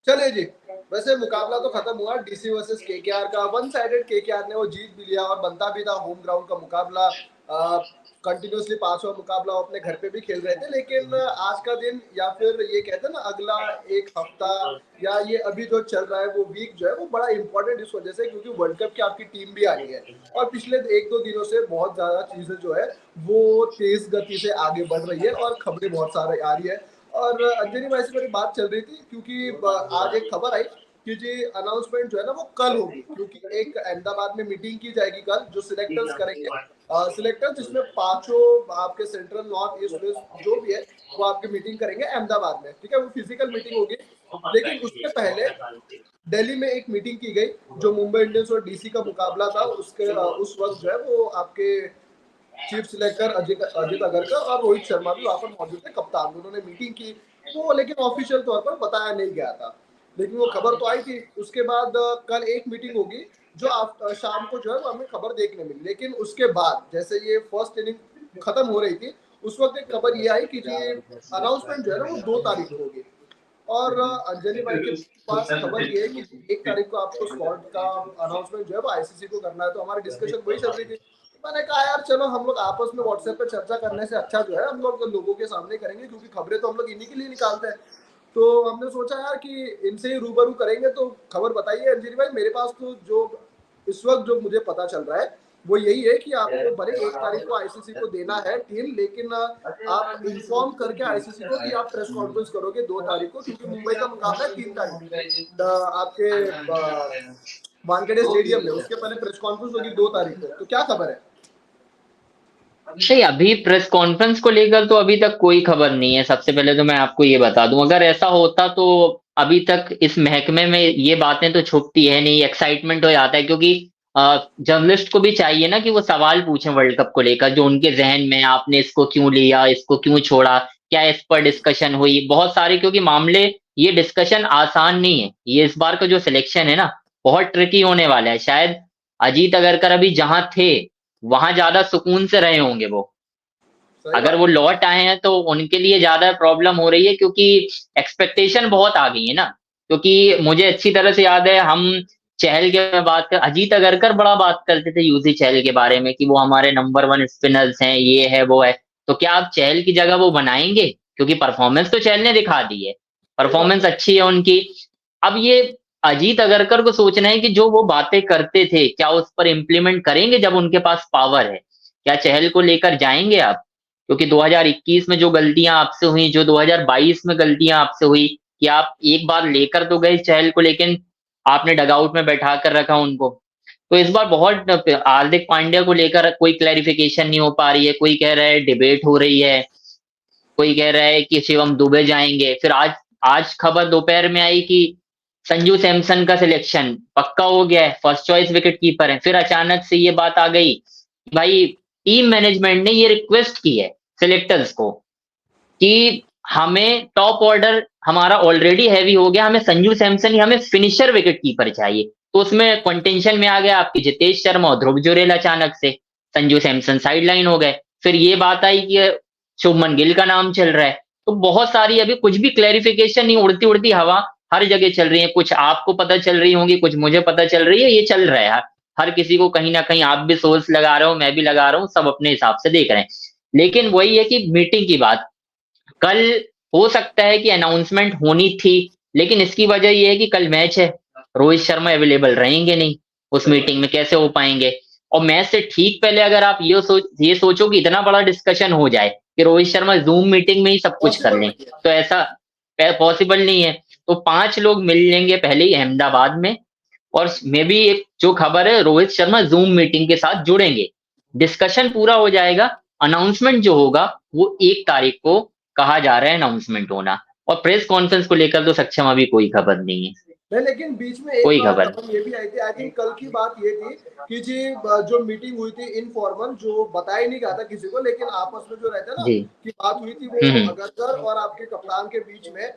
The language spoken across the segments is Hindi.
चलिए जी। वैसे मुकाबला तो खत्म हुआ डीसी वर्सेस केकेआर का, वन साइडेड केकेआर ने वो जीत भी लिया और बनता भी था होम ग्राउंड का मुकाबला। कंटिन्यूसली पांचवा मुकाबला वो अपने घर पे भी खेल रहे थे, लेकिन आज का दिन या फिर ये कहते हैं ना अगला एक हफ्ता या ये अभी जो चल रहा है वो वीक जो है वो बड़ा इंपॉर्टेंट इस वजह से क्योंकि वर्ल्ड कप की आपकी टीम भी आ रही है और पिछले एक दो दिनों से बहुत ज्यादा चीजें जो है वो तेज गति से आगे बढ़ रही है और खबरें बहुत सारी आ रही है। और अंजनी भाई से मेरी बात चल रही थी क्योंकि आज एक खबर आई कि जी अनाउंसमेंट जो है ना वो कल होगी क्योंकि एक अहमदाबाद में मीटिंग की जाएगी कल जो सिलेक्टर्स करेंगे। सिलेक्टर्स जिसमें पांचों आपके सेंट्रल नॉर्थ ईस्ट वेस्ट जो भी है वो आपकी मीटिंग करेंगे अहमदाबाद में, ठीक है, वो फिजिकल मीटिंग होगी। लेकिन उससे पहले दिल्ली में एक मीटिंग की गई जो मुंबई इंडियंस और डीसी का मुकाबला था उसके उस वक्त जो है वो आपके चीफ सिलेक्टर अजित अगरकर और रोहित शर्मा भी वहां पर मौजूद थे, कप्तान, उन्होंने मीटिंग की। वो लेकिन ऑफिशियल तौर पर बताया नहीं गया था, लेकिन वो खबर तो आई थी। उसके बाद कल एक मीटिंग होगी जो शाम को जो है वो हमें खबर देखने मिली, लेकिन उसके बाद जैसे ये फर्स्ट इनिंग खत्म हो रही थी उस वक्त एक खबर ये आई कि जी अनाउंसमेंट जो है ना वो 2 तारीख को होगी। और अंजलि भाई के पास खबर ये है कि 1 तारीख को आपको स्क्वाड का अनाउंसमेंट जो है वो आईसीसी को करना है, तो हमारी डिस्कशन वही चल रही थी। मैंने कहा यार चलो हम लोग आपस में व्हाट्सएप पे चर्चा करने से अच्छा जो है हम लोग लोगों के सामने करेंगे क्योंकि खबरें तो हम लोग इन्हीं के लिए निकालते हैं। तो हमने सोचा यार कि इनसे ही रूबरू करेंगे, तो खबर बताइए अंजलि भाई। मेरे पास तो जो इस वक्त जो मुझे पता चल रहा है वो यही है कि आपको भले 1 तारीख को आईसीसी को देना है टीम, लेकिन आप इन्फॉर्म करके आईसीसी को कि आप प्रेस कॉन्फ्रेंस करोगे 2 तारीख को क्योंकि मुंबई का मुकाबला है 3 तारीख आपके वानखेड़े स्टेडियम में, उसके पहले प्रेस कॉन्फ्रेंस होगी 2 तारीख को। तो क्या खबर है? नहीं, अभी प्रेस कॉन्फ्रेंस को लेकर तो अभी तक कोई खबर नहीं है। सबसे पहले तो मैं आपको ये बता दूं, अगर ऐसा होता तो अभी तक इस महकमे में ये बातें तो छुपती है नहीं, एक्साइटमेंट हो जाता है क्योंकि जर्नलिस्ट को भी चाहिए ना कि वो सवाल पूछें वर्ल्ड कप को लेकर जो उनके जहन में, आपने इसको क्यों लिया, इसको क्यों छोड़ा, क्या इस पर डिस्कशन हुई, बहुत सारे, क्योंकि मामले, ये डिस्कशन आसान नहीं है। ये इस बार का जो सिलेक्शन है ना, बहुत ट्रिकी होने वाला है। शायद अजीत अगरकर अभी जहां थे वहां ज्यादा सुकून से रहे होंगे वो, सही अगर बात वो है। लौट आए हैं तो उनके लिए ज्यादा प्रॉब्लम हो रही है क्योंकि एक्सपेक्टेशन बहुत आ गई है ना। क्योंकि मुझे अच्छी तरह से याद है, हम चहल के बात कर, अजीत अगरकर बड़ा बात करते थे यूजी चहल के बारे में कि वो हमारे नंबर 1 स्पिनर्स हैं, ये है वो है। तो क्या आप चहल की जगह वो बनाएंगे? क्योंकि परफॉर्मेंस तो चहल ने दिखा दी है, सही बात परफॉर्मेंस है। अच्छी है उनकी। अब ये अजीत अगरकर को सोचना है कि जो वो बातें करते थे क्या उस पर इम्प्लीमेंट करेंगे जब उनके पास पावर है। क्या चहल को लेकर जाएंगे आप? क्योंकि 2021 में जो गलतियां आपसे हुई, जो 2022 में गलतियां आपसे हुई, कि आप एक बार लेकर तो गए चहल को लेकिन आपने डगआउट में बैठा कर रखा उनको। तो इस बार बहुत, हार्दिक पांड्या को लेकर कोई क्लैरिफिकेशन नहीं हो पा रही है। कोई कह रहा है डिबेट हो रही है, कोई कह रहा है कि शिवम दुबे जाएंगे। फिर आज आज खबर दोपहर में आई कि संजू सैमसन का सिलेक्शन पक्का हो गया है, फर्स्ट चॉइस विकेट कीपर है। फिर अचानक से ये बात आ गई कि भाई टीम मैनेजमेंट ने ये रिक्वेस्ट की है सिलेक्टर्स को कि हमें टॉप ऑर्डर हमारा ऑलरेडी हैवी हो गया, हमें संजू सैमसन ही, हमें फिनिशर विकेट कीपर चाहिए। तो उसमें कंटेंशन में आ गया आपकी जितेश शर्मा और ध्रुव जुरेल, अचानक से संजू सैमसन साइडलाइन हो गए। फिर ये बात आई कि शुभमन गिल का नाम चल रहा है। तो बहुत सारी अभी कुछ भी क्लैरिफिकेशन नहीं, उड़ती उड़ती हवा हर जगह चल रही है। कुछ आपको पता चल रही होंगी, कुछ मुझे पता चल रही है, ये चल रहा है हर किसी को कहीं ना कहीं। आप भी सोर्स लगा रहे हो, मैं भी लगा रहा हूँ, सब अपने हिसाब से देख रहे हैं। लेकिन वही है कि मीटिंग की बात कल, हो सकता है कि अनाउंसमेंट होनी थी, लेकिन इसकी वजह यह है कि कल मैच है, रोहित शर्मा अवेलेबल रहेंगे नहीं, उस सही मीटिंग बात में कैसे हो पाएंगे। और मैच से ठीक पहले अगर आप ये सोचो कि इतना बड़ा डिस्कशन हो जाए कि रोहित शर्मा जूम मीटिंग में ही सब कुछ कर पॉसिबल लें, नहीं है। तो ऐसा पॉसिबल नहीं है। तो 5 लोग मिल लेंगे पहले ही अहमदाबाद में, और मे भी एक जो खबर है रोहित शर्मा जूम मीटिंग के साथ जुड़ेंगे, डिस्कशन पूरा हो जाएगा। अनाउंसमेंट जो होगा वो 1 तारीख को कहा जा रहा है अनाउंसमेंट होना। और प्रेस कॉन्फ्रेंस को लेकर तो सक्षम अभी कोई खबर नहीं है, नहीं, लेकिन बीच में एक कोई खबर। खबर ये भी आई थी, आई थिंक कल की बात ये थी कि जी जो मीटिंग हुई थी इनफॉर्मल, जो बताया नहीं गया था किसी को, लेकिन आपस में जो रहता है ना जी। कि बात हुई थी वो हम्म। अगरकर और आपके कप्तान के बीच में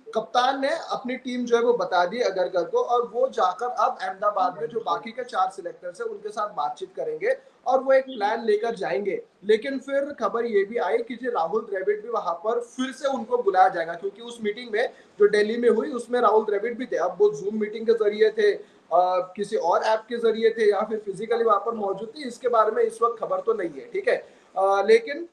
कप्तान ने अपनी टीम जो है वो बता दी अगरकर को, और वो जाकर अब अहमदाबाद में जो बाकी के 4 सिलेक्टर्स है उनके साथ बातचीत करेंगे और वो एक प्लान लेकर जाएंगे। लेकिन फिर खबर ये भी आई कि जी राहुल द्रविड़ भी वहां पर फिर से उनको बुलाया जाएगा, क्योंकि उस मीटिंग में जो दिल्ली में हुई उसमें राहुल द्रविड़ भी थे। अब वो जूम मीटिंग के जरिए थे, किसी और ऐप के जरिए थे, या फिर फिजिकली वहां पर मौजूद थे, इसके बारे में इस वक्त खबर तो नहीं है, ठीक है। लेकिन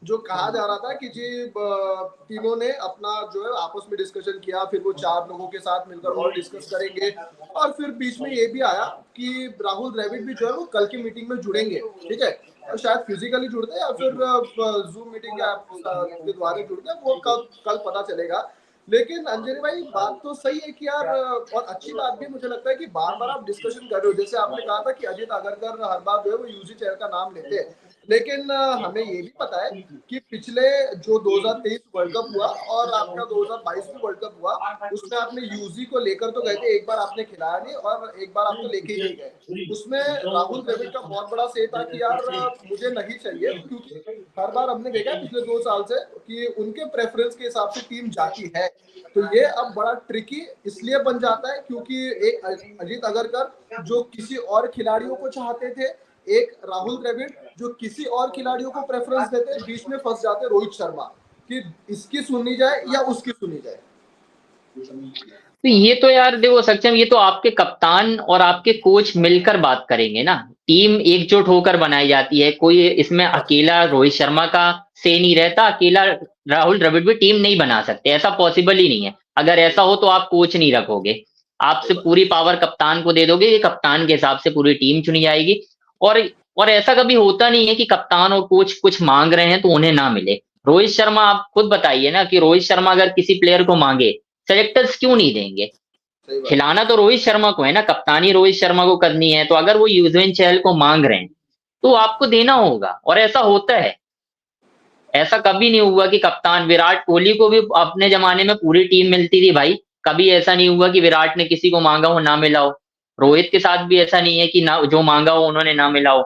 जो कहा जा रहा था कि जी टीमों ने अपना जो है आपस में डिस्कशन किया, फिर वो 4 लोगों के साथ मिलकर और डिस्कस करेंगे, और फिर बीच में ये भी आया कि राहुल द्रविड़ भी जो है वो कल की मीटिंग में जुड़ेंगे, ठीक है। और शायद फिजिकली जुड़ते हैं या फिर जूम मीटिंग के द्वारा जुड़ते हैं, वो कल पता चलेगा। लेकिन अंजलि भाई, बात तो सही है कि यार, और अच्छी बात भी मुझे लगता है कि बार बार आप डिस्कशन कर रहे हो। जैसे आपने कहा था कि अजित अगरकर हर बार जो है वो यूजी चेयर का नाम लेते हैं, लेकिन हमें ये भी पता है कि पिछले जो 2023 वर्ल्ड कप हुआ और आपका 2022 में वर्ल्ड कप हुआ, उसमें आपने यूजी को लेकर तो गए थे, एक बार आपने खिलाया नहीं और एक बार आप तो लेके ही नहीं गए। उसमें राहुल द्रविड़ का बहुत बड़ा से था कि यार मुझे नहीं चाहिए, क्योंकि हर बार हमने देखा है पिछले 2 साल से कि उनके प्रेफरेंस के हिसाब से टीम जाती है। तो ये अब बड़ा ट्रिकी इसलिए बन जाता है क्योंकि एक अजीत अगरकर जो किसी और खिलाड़ियों को चाहते थे, एक राहुल द्रविड़ जो किसी और खिलाड़ियों को प्रेफरेंस देते, बीच में फंस जाते रोहित शर्मा कि इसकी सुनी जाए या उसकी सुनी जाए। तो ये तो यार देखो सक्षम, ये तो आपके कप्तान और आपके कोच मिलकर बात करेंगे ना। टीम एकजुट होकर बनाई जाती है, कोई इसमें अकेला रोहित शर्मा का से नहीं रहता, अकेला राहुल द्रविड़ भी टीम नहीं बना सकते, ऐसा पॉसिबल ही नहीं है। अगर ऐसा हो तो आप कोच नहीं रखोगे, आपसे पूरी पावर कप्तान को दे दोगे, ये कप्तान के हिसाब से पूरी टीम चुनी जाएगी। और और ऐसा कभी होता नहीं है कि कप्तान और कोच कुछ मांग रहे हैं तो उन्हें ना मिले। रोहित शर्मा, आप खुद बताइए ना कि रोहित शर्मा अगर किसी प्लेयर को मांगे, सेलेक्टर्स क्यों नहीं देंगे? खिलाना तो रोहित शर्मा को है ना, कप्तानी रोहित शर्मा को करनी है, तो अगर वो युजवेंद्र चहल को मांग रहे हैं तो आपको देना होगा, और ऐसा होता है। ऐसा कभी नहीं हुआ कि कप्तान, विराट कोहली को भी अपने जमाने में पूरी टीम मिलती थी भाई, कभी ऐसा नहीं हुआ कि विराट ने किसी को मांगा हो ना मिला हो। रोहित के साथ भी ऐसा नहीं है कि ना जो मांगा हो उन्होंने ना मिला हो।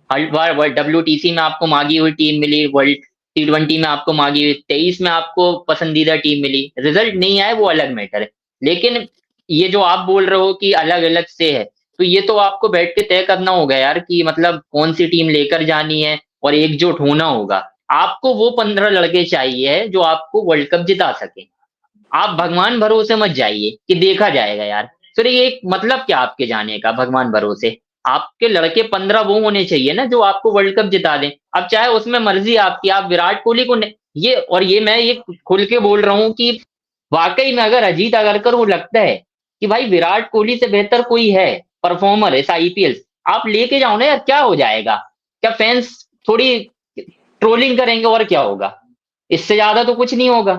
हर बार WTC में आपको मांगी हुई टीम मिली, वर्ल्ड T20 में आपको मांगी हुई, 23 में आपको पसंदीदा टीम मिली, रिजल्ट नहीं आए वो अलग मैटर है। लेकिन ये जो आप बोल रहे हो कि अलग अलग से है, तो ये तो आपको बैठ के तय करना होगा यार कि मतलब कौन सी टीम लेकर जानी है, और एकजुट होना होगा। आपको वो 15 लड़के चाहिए जो आपको वर्ल्ड कप जिता सके। आप भगवान भरोसे मत जाइए कि देखा जाएगा यार, फिर ये एक मतलब क्या आपके जाने का भगवान भरोसे? आपके लड़के 15 वो होने चाहिए ना जो आपको वर्ल्ड कप जिता दें। अब चाहे उसमें मर्जी आपकी, आप विराट कोहली को ये, और ये मैं ये खुल के बोल रहा हूँ कि वाकई में अगर अजीत अगरकर को लगता है कि भाई विराट कोहली से बेहतर कोई है परफॉर्मर इस IPL, आप लेके जाओ ना यार, क्या हो जाएगा? क्या फैंस थोड़ी ट्रोलिंग करेंगे और क्या होगा? इससे ज्यादा तो कुछ नहीं होगा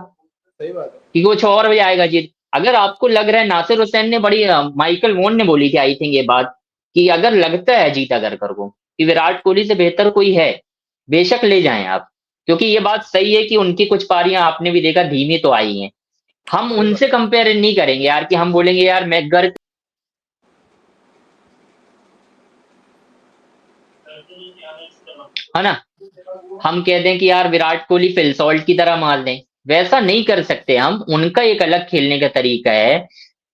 सही बात है। कि कुछ और हो जाएगा जीत। अगर आपको लग रहा है, नासिर हुसैन ने बड़ी माइकल वोन ने बोली थी आई थिंक ये बात, कि अगर लगता है जीत अगरकर को कि विराट कोहली से बेहतर कोई है, बेशक ले जाएं आप। क्योंकि ये बात सही है कि उनकी कुछ पारियां आपने भी देखा धीमी तो आई हैं। हम सही बात उनसे कंपेयर नहीं करेंगे यार कि हम बोलेंगे यार मैकगर, है ना, हम कह दें कि यार विराट कोहली फिल सॉल्ट की तरह मार दें, वैसा नहीं कर सकते हम। उनका एक अलग खेलने का तरीका है।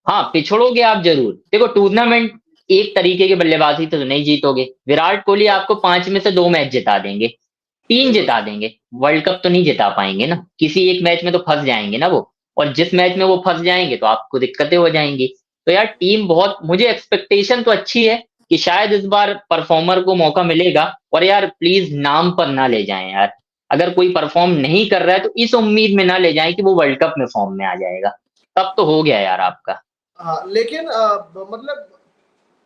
हाँ, पिछड़ोगे आप जरूर। देखो टूर्नामेंट एक तरीके की बल्लेबाजी तो नहीं जीतोगे। विराट कोहली आपको 5 में से 2 मैच जिता देंगे, 3 सही बात जिता देंगे, वर्ल्ड कप तो नहीं जिता पाएंगे ना। किसी एक मैच में तो फंस जाएंगे ना वो, और जिस मैच में वो फंस जाएंगे तो आपको दिक्कतें हो जाएंगी। तो यार टीम बहुत, मुझे एक्सपेक्टेशन तो अच्छी है कि शायद इस बार परफॉर्मर को मौका मिलेगा। और यार प्लीज नाम पर ना ले जाएं यार, अगर कोई परफॉर्म नहीं कर रहा है तो इस उम्मीद में ना ले जाएं कि वो वर्ल्ड कप में फॉर्म में आ जाएगा, तब तो हो गया यार आपका। हाँ, लेकिन मतलब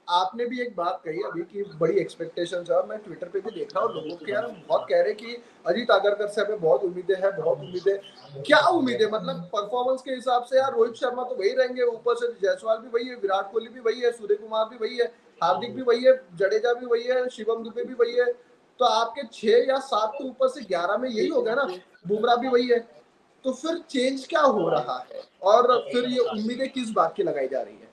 आपने भी एक बात कही अभी कि बड़ी एक्सपेक्टेशन है, और मैं ट्विटर पे भी देख रहा हूँ लोगों के यार बहुत कह रहे कि अजीत आगरकर से हमें बहुत उम्मीदें हैं, बहुत उम्मीदें। क्या उम्मीदें? मतलब परफॉर्मेंस के हिसाब से यार रोहित शर्मा तो वही रहेंगे, ऊपर से जायसवाल भी वही है, विराट कोहली भी वही है, सूर्य कुमार भी वही है, हार्दिक भी वही है, जडेजा भी वही है, शिवम दुबे भी वही है। तो आपके 6 या 7 के ऊपर से 11 में यही हो गया ना, बुमराह भी वही है। तो फिर चेंज क्या हो रहा है, और फिर ये उम्मीदें किस बात की लगाई जा रही है?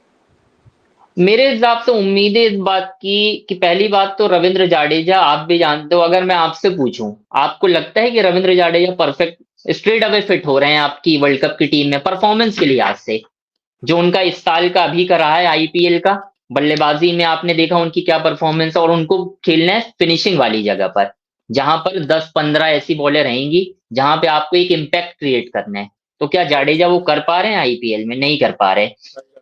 मेरे हिसाब से उम्मीदें इस बात की कि पहली बात तो रविंद्र जाडेजा, आप भी जानते हो, अगर मैं आपसे पूछूं आपको लगता है कि Ravindra Jadeja perfect straight away fit हो रहे हैं आपकी वर्ल्ड कप की टीम में परफॉर्मेंस के लिहाज से। जो उनका इस साल का अभी का रहा है आईपीएल का, बल्लेबाजी में आपने देखा उनकी क्या परफॉर्मेंस, और उनको खेलना है फिनिशिंग वाली जगह पर, जहां पर 10-15 ऐसी बॉलें रहेंगी जहां पे आपको एक इम्पैक्ट क्रिएट करना है। तो क्या जाडेजा वो कर पा रहे हैं आईपीएल में? नहीं कर पा रहे।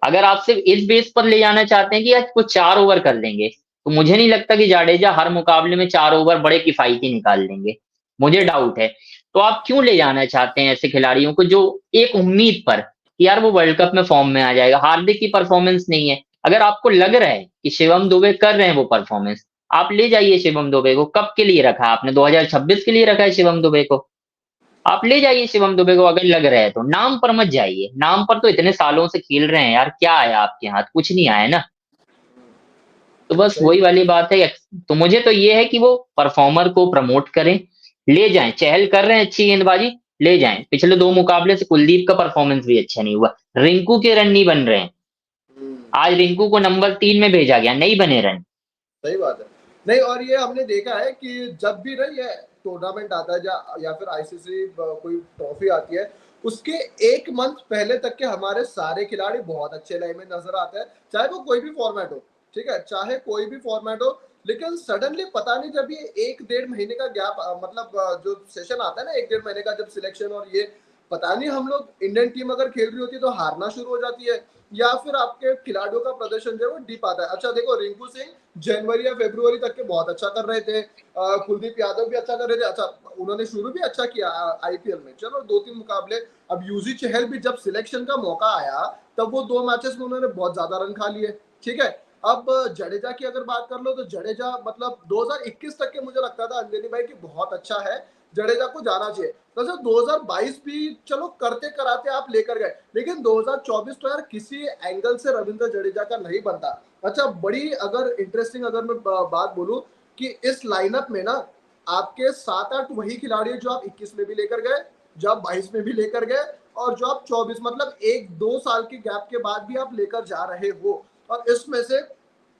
अगर आप सिर्फ इस बेस पर ले जाना चाहते हैं कि आज वो 4 ओवर कर लेंगे, तो मुझे नहीं लगता कि जाडेजा हर मुकाबले में 4 ओवर बड़े किफायती निकाल लेंगे, मुझे डाउट है। तो आप क्यों ले जाना चाहते हैं ऐसे खिलाड़ियों को जो एक उम्मीद पर कि यार वो वर्ल्ड कप में फॉर्म में आ जाएगा? हार्दिक की परफॉर्मेंस नहीं है, अगर आपको लग रहा है कि शिवम दुबे कर रहे हैं वो परफॉर्मेंस, आप ले जाइए शिवम दुबे को। कब के लिए रखा आपने? 2026 के लिए रखा है शिवम दुबे को। आप ले जाइए शिवम दुबे को अगर लग रहा है तो, नाम पर मत जाइए। नाम पर तो इतने सालों से खेल रहे हैं यार, क्या आया आपके हाथ? कुछ नहीं आया ना। तो बस सही। वही वाली बात है। तो मुझे तो ये है कि वो परफॉर्मर को प्रमोट करें, ले जाएं। चहल कर रहे हैं अच्छी गेंदबाजी, ले जाएं। पिछले 2 मुकाबले से कुलदीप का परफॉर्मेंस भी अच्छा नहीं हुआ, रिंकू के रन नहीं बन रहे हैं। हम्म, आज रिंकू को नंबर 3 में भेजा गया, नहीं बने रन। सही बात है। नहीं, और ये हमने देखा है कि जब भी ना ये टूर्नामेंट आता है या फिर आईसीसी कोई ट्रॉफी आती है, उसके 1 मंथ पहले तक के हमारे सारे खिलाड़ी बहुत अच्छे लाइन में नजर आते हैं, चाहे वो कोई भी फॉर्मेट हो। ठीक है, चाहे कोई भी फॉर्मेट हो। लेकिन सडनली पता नहीं, जब ये 1-1.5 महीने का गैप, मतलब जो सेशन आता है ना 1-1.5 महीने का, जब सिलेक्शन और ये, पता नहीं हम लोग इंडियन टीम अगर खेल रही होती है तो हारना शुरू हो जाती है, या फिर आपके खिलाड़ियों का प्रदर्शन जो है वो डिप आता है। अच्छा देखो, रिंकू सिंह जनवरी या फरवरी तक के बहुत अच्छा कर रहे थे, कुलदीप यादव भी अच्छा कर रहे थे। अच्छा, उन्होंने शुरू भी अच्छा किया आईपीएल में, चलो 2-3 मुकाबले। अब यूजी चहल भी जब सिलेक्शन का मौका आया, तब वो 2 मैचेस में उन्होंने बहुत ज्यादा रन खा लिए। ठीक है। अब जडेजा की अगर बात कर लो, तो जडेजा मतलब 2021 तक के मुझे लगता था अंजनी भाई की बहुत अच्छा है, जडेजा को जाना चाहिए। तो सर 2022 भी चलो करते कराते आप लेकर गए, लेकिन 2024 तो यार किसी एंगल से रविंद्र जडेजा का नहीं बनता। अच्छा, बड़ी अगर इंटरेस्टिंग अगर मैं बात बोलूं, कि इस लाइनअप में ना आपके 7-8 वही खिलाड़ी जो आप 21 में भी लेकर गए, जो आप 22 में भी लेकर गए, और जो आप 24, मतलब 1-2 साल के गैप के बाद भी आप लेकर जा रहे हो। और इसमें से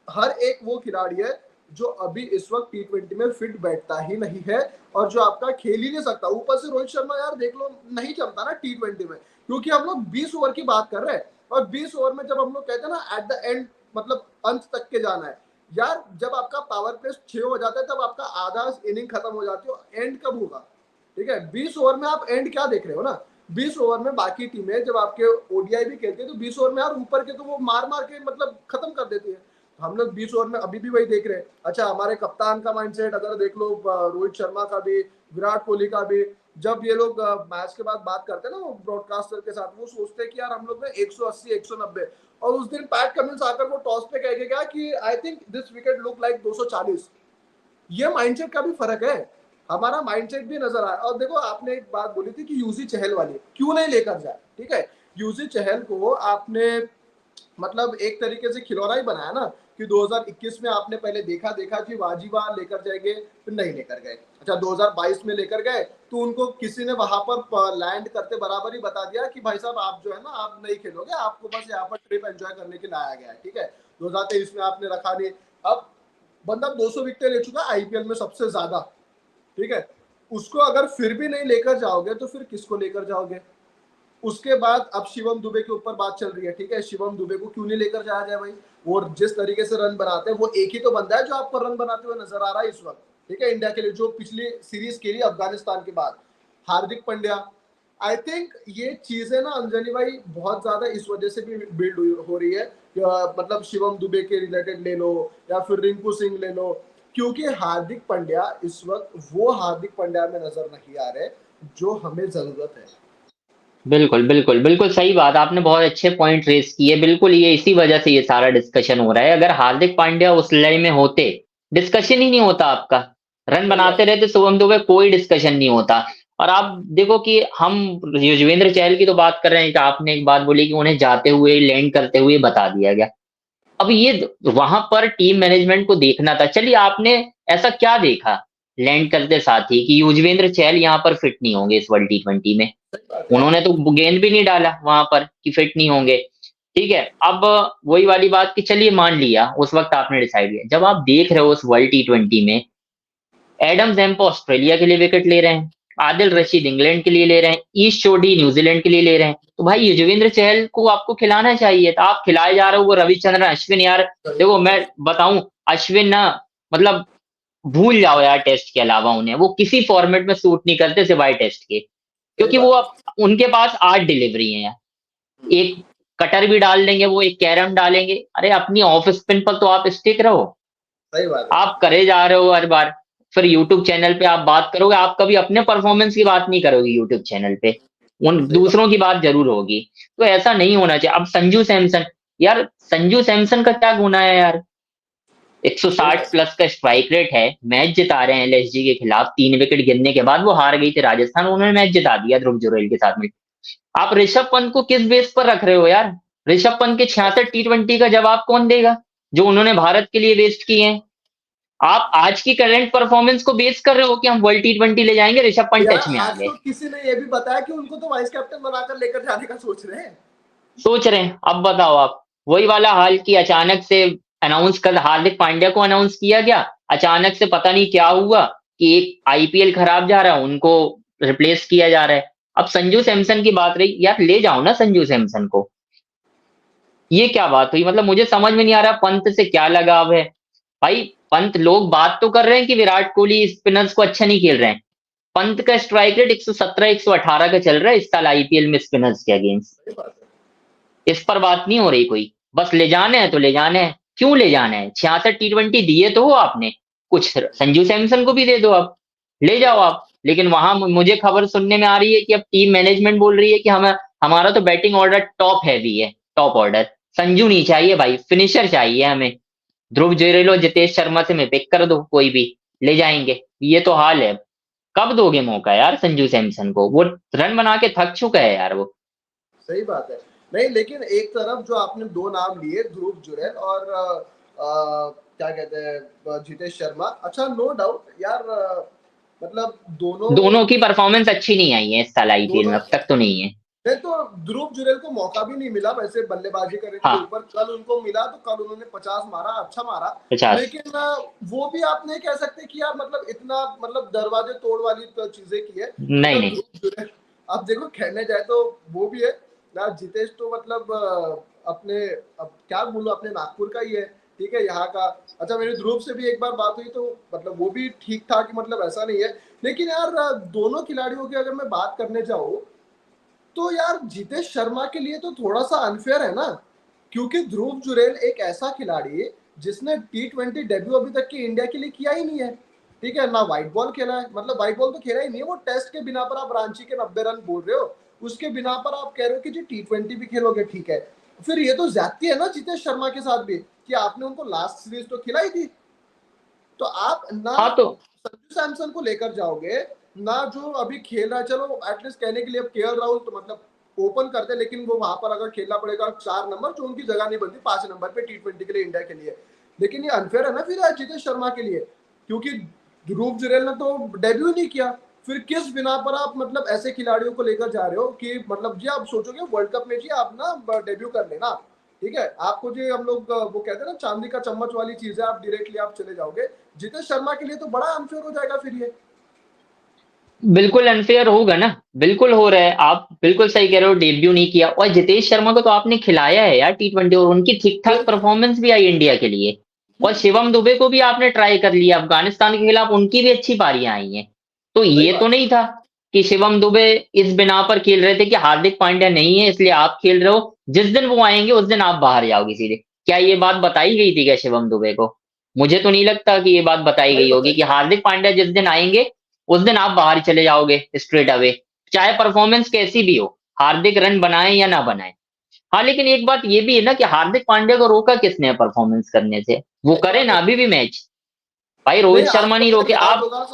हर एक वो खिलाड़ी है जो अभी इस वक्त टी20 में फिट बैठता ही नहीं है, और जो आपका खेल ही नहीं सकता। ऊपर से रोहित शर्मा यार देख लो, नहीं चलता ना टी20 में, क्योंकि हम लोग 20 ओवर की बात कर रहे हैं। और 20 ओवर में जब हम लोग कहते हैं ना एट द एंड, मतलब अंत तक के जाना है यार, जब आपका पावर प्ले 6 हो जाता है, तब आपका आधा इनिंग खत्म हो जाती है, एंड कब होगा? ठीक है, 20 ओवर में आप एंड क्या देख रहे हो ना। 20 ओवर में बाकी टीमें जब आपके ओडीआई भी खेलती है, तो 20 ओवर में यार ऊपर के तो वो मार मार के मतलब खत्म कर देती है। हम लोग 20 ओवर में अभी भी वही देख रहे हैं। अच्छा, हमारे कप्तान का माइंडसेट अगर देख लो, रोहित शर्मा का भी, विराट कोहली का भी, जब ये लोग मैच के बाद बात करते हैं ना वो ब्रॉडकास्टर के साथ, वो सोचते हैं कि यार हम लोग ने 180 190, और उस दिन पैट कमिंस आकर वो टॉस पे कह के गया कि I think this wicket look like 240। ये माइंडसेट का भी फर्क है, हमारा माइंडसेट भी नजर आया। और देखो, आपने एक बात बोली थी कि यूजी चहल वाली क्यों नहीं लेकर जाए। ठीक है, यूजी चहल को आपने मतलब एक तरीके से खिलौना ही बनाया ना, कि 2021 में आपने पहले देखा कि वाजीवा लेकर जाएंगे, फिर नहीं लेकर गए। अच्छा, 2022 में लेकर गए, तो उनको किसी ने वहां पर लैंड करते बराबर ही बता दिया कि भाई साहब आप जो है ना, आप नहीं खेलोगे, आपको बस यहाँ पर ट्रिप एंजॉय करने के लिए लाया गया है। ठीक है, 2023 में आपने रखा नहीं। अब बंदा 200 विकेट ले चुका है आईपीएल में सबसे ज्यादा। ठीक है, उसको अगर फिर भी नहीं लेकर जाओगे, तो फिर किसको लेकर जाओगे? उसके बाद अब शिवम दुबे के ऊपर बात चल रही है। ठीक है, शिवम दुबे को क्यों नहीं लेकर जाया जाए भाई? वो जिस तरीके से रन बनाते हैं, वो एक ही तो बंदा है जो आपको रन बनाते हुए नजर आ रहा है इस वक्त। ठीक है, इंडिया के लिए जो पिछली सीरीज खेली अफगानिस्तान के बाद, हार्दिक पांड्या। आई थिंक ये चीजें ना अंजलि भाई बहुत ज्यादा इस वजह से भी बिल्ड हो रही है, मतलब शिवम दुबे के रिलेटेड ले लो, या फिर रिंकू सिंह ले लो, क्योंकि हार्दिक पांड्या इस वक्त वो हार्दिक पांड्या में नजर नहीं आ रहे जो हमें जरूरत है। बिल्कुल, बिल्कुल, बिल्कुल सही बात, आपने बहुत अच्छे पॉइंट रेज़ किए। बिल्कुल, ये इसी वजह से ये सारा डिस्कशन हो रहा है। अगर हार्दिक पांड्या उस लय में होते, डिस्कशन ही नहीं होता आपका। रन सही बनाते बात। रहते शुभम दुबे, कोई डिस्कशन नहीं होता। और आप देखो कि हम युजवेंद्र चहल की तो बात कर रहे हैं कि आपने एक बात बोली कि उन्हें जाते हुए, लैंड करते हुए बता दिया गया। अब ये वहां पर टीम मैनेजमेंट को देखना था। चलिए, आपने ऐसा क्या देखा लैंड करते साथ ही कि युजवेंद्र चहल यहाँ पर फिट नहीं होंगे इस वर्ल्ड टी20 में? सही बात है। उन्होंने तो गेंद भी नहीं डाला वहां पर कि फिट नहीं होंगे। ठीक है, अब वही वाली बात कि चलिए मान लिया उस वक्त आपने डिसाइड किया, जब आप देख रहे हो उस वर्ल्ड टी20 में एडम जैम्पा ऑस्ट्रेलिया के लिए विकेट ले रहे हैं, आदिल रशीद इंग्लैंड के लिए ले रहे हैं, ईश चोडी न्यूजीलैंड के लिए ले रहे हैं। तो भाई युजवेंद्र चहल को आपको खिलाना चाहिए था, आप खिलाए जा रहे हो वो रविचंद्रन अश्विन यार। सही देखो बात मैं है। बताऊं, अश्विन ना मतलब भूल जाओ यार, टेस्ट के अलावा उन्हें वो किसी फॉर्मेट में सूट नहीं करते सिवाय टेस्ट के, सही क्योंकि वो बात है। अब उनके पास 8 डिलीवरी है यार। एक कटर भी डाल देंगे वो, एक कैरम डालेंगे, अरे अपनी ऑफ स्पिन पर तो आप स्टिक रहो। सही बात है। आप करे जा रहे हो हर बार, फिर यूट्यूब चैनल पे आप बात करोगे, आप कभी अपने परफॉर्मेंस की बात नहीं करोगे यूट्यूब चैनल पे, उन सही बात। दूसरों की बात जरूर होगी। तो ऐसा नहीं होना चाहिए। अब संजू सैमसन, यार संजू सैमसन का क्या गुना है यार, सही 160 बात। प्लस का स्ट्राइक रेट है, मैच जिता रहे हैं एलएसजी के खिलाफ, 3 विकेट गिरने के बाद वो हार गई थी राजस्थान, उन्होंने मैच जिता दिया ध्रुव जुरैल के साथ में। आप ऋषभ पंत को किस बेस पर रख रहे हो यार? ऋषभ पंत के 66 T20 का जवाब कौन देगा जो उन्होंने भारत के लिए वेस्ट किए हैं? आप आज की करंट परफॉर्मेंस को बेस कर रहे हो कि हम वर्ल्ड T20 ले जाएंगे, ऋषभ पंत यार टच में आ आज गए। तो किसी ने ये भी बताया कि उनको तो वाइस कैप्टन बनाकर लेकर जाने का सोच रहे हैं। सोच रहे हैं, अब बताओ आप, वही वाला हाल की अचानक से अनाउंस कर, हार्दिक पांड्या को अनाउंस किया गया, अचानक से पता नहीं क्या हुआ कि एक आईपीएल खराब जा रहा है, उनको रिप्लेस किया जा रहा है। अब संजू सैमसन की बात रही, यार ले जाओ ना संजू सैमसन को। ये क्या बात हुई, मतलब मुझे समझ में नहीं आ रहा पंत से क्या लगाव है। भाई पंत, लोग बात तो कर रहे हैं कि विराट कोहली स्पिनर्स को अच्छा नहीं खेल रहे हैं, पंत का स्ट्राइक रेट 117 118 का चल रहा है इस साल आईपीएल में स्पिनर्स के अगेंस्ट। सही बात है। इस पर बात नहीं हो रही कोई, बस ले जाने हैं तो ले जाने हैं, क्यों ले जाने हैं? 66 T20 दिए तो हो आपने, कुछ संजू सैमसन को भी दे दो आप, ले जाओ आप। लेकिन वहां मुझे खबर सुनने में आ रही है कि अब टीम मैनेजमेंट बोल रही है कि हमें, हमारा तो बैटिंग ऑर्डर टॉप हैवी है, टॉप ऑर्डर, संजू नहीं चाहिए भाई, फिनिशर चाहिए हमें। ध्रुव जुरैल और जितेश शर्मा से मैं पिक कर दो कोई भी, ले जाएंगे। ये तो हाल है। कब दोगे मौका यार संजू सैमसन को, वो रन बना के थक चुका है यार वो। सही बात है। नहीं, लेकिन एक तरफ जो आपने दो नाम लिए, ध्रुव जुरैल और क्या कहते हैं, जितेश शर्मा, अच्छा नो डाउट यार, मतलब दोनों दोनों की परफॉर्मेंस अच्छी नहीं आई है इस साल आईपीएल में, दोनों अब तक तो नहीं है। नहीं तो ध्रुव जुरैल को मौका भी नहीं मिला वैसे बल्लेबाजी करने के हाँ, ऊपर, कल उनको मिला तो कल उन्होंने 50 मारा, अच्छा मारा। 50। लेकिन वो भी आप नहीं कह सकते कि यार मतलब इतना मतलब दरवाजे तोड़ वाली तो चीजें की है। नहीं मतलब नहीं। ध्रुव जुरैल, आप देखो खेलने जाए तो वो भी है ना, जितेश तो मतलब अपने, अब क्या बोलूं, अपने नागपुर का ही है, ठीक है, यहाँ का। अच्छा मेरी ध्रुव से भी एक बार बात हुई तो मतलब वो भी ठीक ठाक, मतलब ऐसा नहीं है। लेकिन यार दोनों खिलाड़ियों की अगर मैं बात करने जाऊँ तो यार जितेश शर्मा के लिए तो थोड़ा सा अनफेयर है ना, क्योंकि ध्रुव जुरैल एक ऐसा खिलाड़ी है जिसने T20 डेब्यू अभी तक की इंडिया के लिए किया ही नहीं है, ठीक है ना, व्हाइट बॉल खेला है, मतलब व्हाइट बॉल तो खेला ही नहीं है, वो टेस्ट के बिना पर आप रांची के 90 रन बोल रहे हो, उसके बिना पर आप कह रहे हो कि जी T20 भी खेलोगे, ठीक है। फिर ये तो ज्यादती है ना जितेश शर्मा के साथ भी, कि आपने उनको लास्ट सीरीज तो खिलाई थी, तो आप ना हाँ तो संजू सैमसन को लेकर जाओगे, ना जो अभी खेल रहा है, चलो एटलीस्ट कहने के लिए अब केएल राहुल तो मतलब ओपन करते, लेकिन वो वहां पर अगर खेलना पड़ेगा 4 नंबर, जो उनकी जगह नहीं बनती 5 नंबर पे T20 के लिए इंडिया के लिए। लेकिन ये अनफेयर है ना फिर जितेश शर्मा के लिए, क्योंकि ध्रुव जुरैल ने तो डेब्यू नहीं किया। फिर किस बिना पर आप मतलब ऐसे खिलाड़ियों को लेकर जा रहे हो कि मतलब जी आप सोचोगे वर्ल्ड कप में जी आप ना डेब्यू कर लेना, ठीक है, आपको जो हम लोग वो कहते हैं ना चांदी का चम्मच वाली चीज है, आप डायरेक्टली आप चले जाओगे। जितेश शर्मा के लिए तो बड़ा अनफेयर हो जाएगा फिर ये। बिल्कुल अनफेयर होगा ना, बिल्कुल हो रहा है, आप बिल्कुल सही कह रहे हो, डेब्यू नहीं किया, और जितेश शर्मा को तो आपने खिलाया है यार T20, और उनकी ठीक ठाक फिर परफॉर्मेंस भी आई इंडिया के लिए। और शिवम दुबे को भी आपने ट्राई कर लिया अफगानिस्तान के खिलाफ, उनकी भी अच्छी पारियां आई हैं। तो सही ये तो बात। नहीं था कि शिवम दुबे इस बिना पर खेल रहे थे कि हार्दिक पांड्या नहीं है इसलिए आप खेल रहे हो, जिस दिन वो आएंगे उस दिन आप बाहर जाओगे सीधे। क्या ये बात बताई गई थी क्या शिवम दुबे को? मुझे तो नहीं लगता कि ये बात बताई नहीं गई होगी बताई। कि हार्दिक पांड्या जिस दिन आएंगे उस दिन आप बाहर चले जाओगे स्ट्रेट अवे, चाहे परफॉर्मेंस कैसी भी हो, हार्दिक रन बनाए या ना बनाए। हाँ लेकिन एक बात ये भी है ना कि हार्दिक पांड्या को रोका किसने परफॉर्मेंस करने से, वो सही करे बात ना है। अभी भी मैच। भाई नहीं रोहित शर्मा आपको नहीं अगर रोके याद आप। होगा,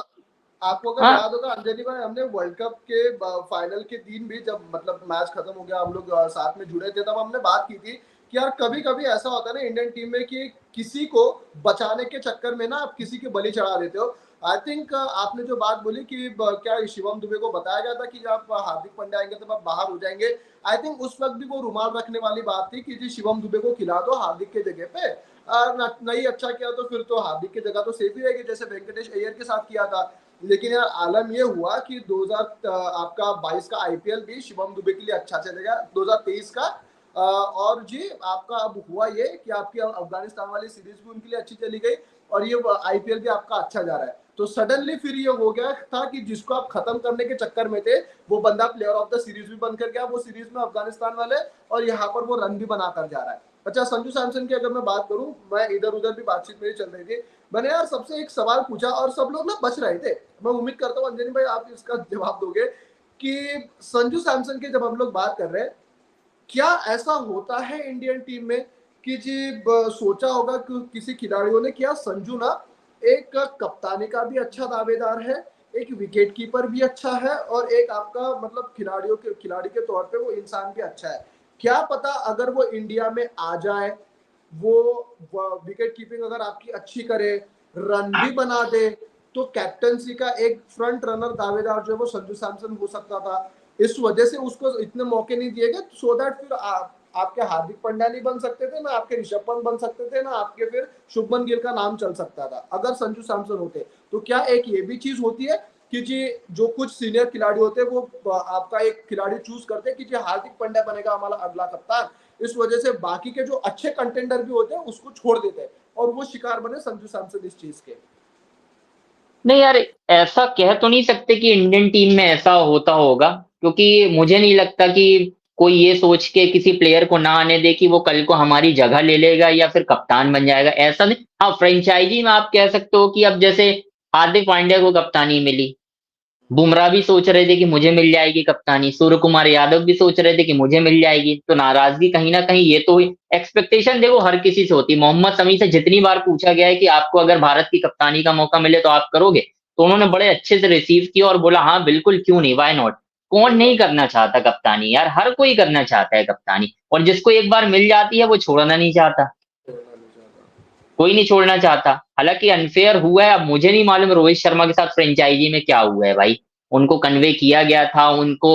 आपको अगर हाँ याद होगा अंजलि भाई, हमने वर्ल्ड कप के फाइनल के दिन भी जब मतलब मैच खत्म हो गया, हम लोग साथ में जुड़े थे, तब हमने बात की थी कि यार कभी कभी ऐसा होता है ना इंडियन टीम में कि किसी को बचाने के चक्कर में ना आप किसी की बलि चढ़ा देते हो। आई थिंक आपने जो बात बोली कि क्या शिवम दुबे को बताया गया था कि जब आप हार्दिक पांड्या आएंगे तब आप बाहर हो जाएंगे, आई थिंक उस वक्त भी वो रुमाल रखने वाली बात थी कि जी शिवम दुबे को खिला दो हार्दिक के जगह पे, नहीं अच्छा किया तो फिर तो हार्दिक की जगह तो सेफ ही रहेगी, जैसे वेंकटेश अय्यर के साथ किया था। लेकिन यार आलम ये हुआ कि 2000 आपका 22 का आईपीएल भी शिवम दुबे के लिए अच्छा चलेगा, 2023 का और जी आपका अब हुआ ये कि आपकी अफगानिस्तान वाली सीरीज भी उनके लिए अच्छी चली गई और ये आईपीएल भी आपका अच्छा जा रहा है। तो सडनली फिर ये हो गया था कि जिसको आप खत्म करने के चक्कर में थे वो बंदा प्लेयर ऑफ द सीरीज भी बन कर गया वो सीरीज में अफगानिस्तान वाले, और यहाँ पर वो रन भी बनाकर जा रहा है। अच्छा, संजू सैमसन की अगर मैं बात करूं, मैं इधर उधर भी बातचीत मेरी चल रही थी, मैंने यार सबसे एक सवाल पूछा और सब लोग ना बच रहे थे। मैं उम्मीद करता हूँ अंजनी भाई आप इसका जवाब दोगे कि संजू सैमसन की जब हम लोग बात कर रहे हैं, क्या ऐसा होता है इंडियन टीम में कि जी सोचा होगा कि किसी खिलाड़ियों ने, क्या संजू ना एक कप्तानी का भी अच्छा दावेदार है, एक विकेट कीपर भी अच्छा है और एक आपका मतलब खिलाड़ी के तौर पे वो इंसान भी अच्छा है। क्या पता अगर वो इंडिया में आ जाए, वो विकेट कीपिंग अगर आपकी अच्छी करे, रन भी बना दे, तो कैप्टनसी का एक फ्रंट रनर दावेदार जो है वो संजू सैमसन हो सकता था। इस वजह से उसको इतने मौके नहीं दिए गए, सो दैट फिर आपके हार्दिक पांड्या नहीं बन सकते थे, ना आपके ऋषभ पंत बन सकते थे, ना आपके फिर शुभमन गिल का नाम चल सकता था अगर संजू सैमसन होते। तो क्या एक ये भी चीज होती है कि जी जो कुछ सीनियर खिलाड़ी होते हैं वो आपका एक खिलाड़ी चूज करते हैं कि जी हार्दिक पांड्या बनेगा हमारा अगला कप्तान, इस वजह से बाकी के जो अच्छे कंटेंडर भी होते हैं उसको छोड़ देते हैं और वो शिकार बने संजू सैमसन इस चीज के। नहीं यार, ऐसा कह तो नहीं सकते कि इंडियन टीम में ऐसा होता होगा, क्योंकि मुझे नहीं लगता कि कोई ये सोच के किसी प्लेयर को ना आने दे कि वो कल को हमारी जगह ले लेगा या फिर कप्तान बन जाएगा, ऐसा नहीं। हाँ, फ्रेंचाइजी में आप कह सकते हो कि अब जैसे हार्दिक पांड्या को कप्तानी मिली, बुमराह भी सोच रहे थे कि मुझे मिल जाएगी कप्तानी, सूर्य कुमार यादव भी सोच रहे थे कि मुझे मिल जाएगी, तो नाराजगी कहीं ना कहीं ये तो हुई। एक्सपेक्टेशन देखो हर किसी से होती है। मोहम्मद शमी से जितनी बार पूछा गया है कि आपको अगर भारत की कप्तानी का मौका मिले तो आप करोगे, तो उन्होंने बड़े अच्छे से रिसीव किया और बोला हाँ बिल्कुल, क्यों नहीं, वाई नॉट। कौन सही नहीं बात करना चाहता कप्तानी यार, हर कोई करना चाहता है कप्तानी, और जिसको एक बार मिल जाती है वो छोड़ना नहीं चाहता, है, छोड़ना नहीं चाहता। कोई नहीं छोड़ना चाहता। हालांकि अनफेयर हुआ है, अब मुझे नहीं मालूम रोहित शर्मा के साथ फ्रेंचाइजी में क्या हुआ है भाई। उनको कन्वे किया गया था, उनको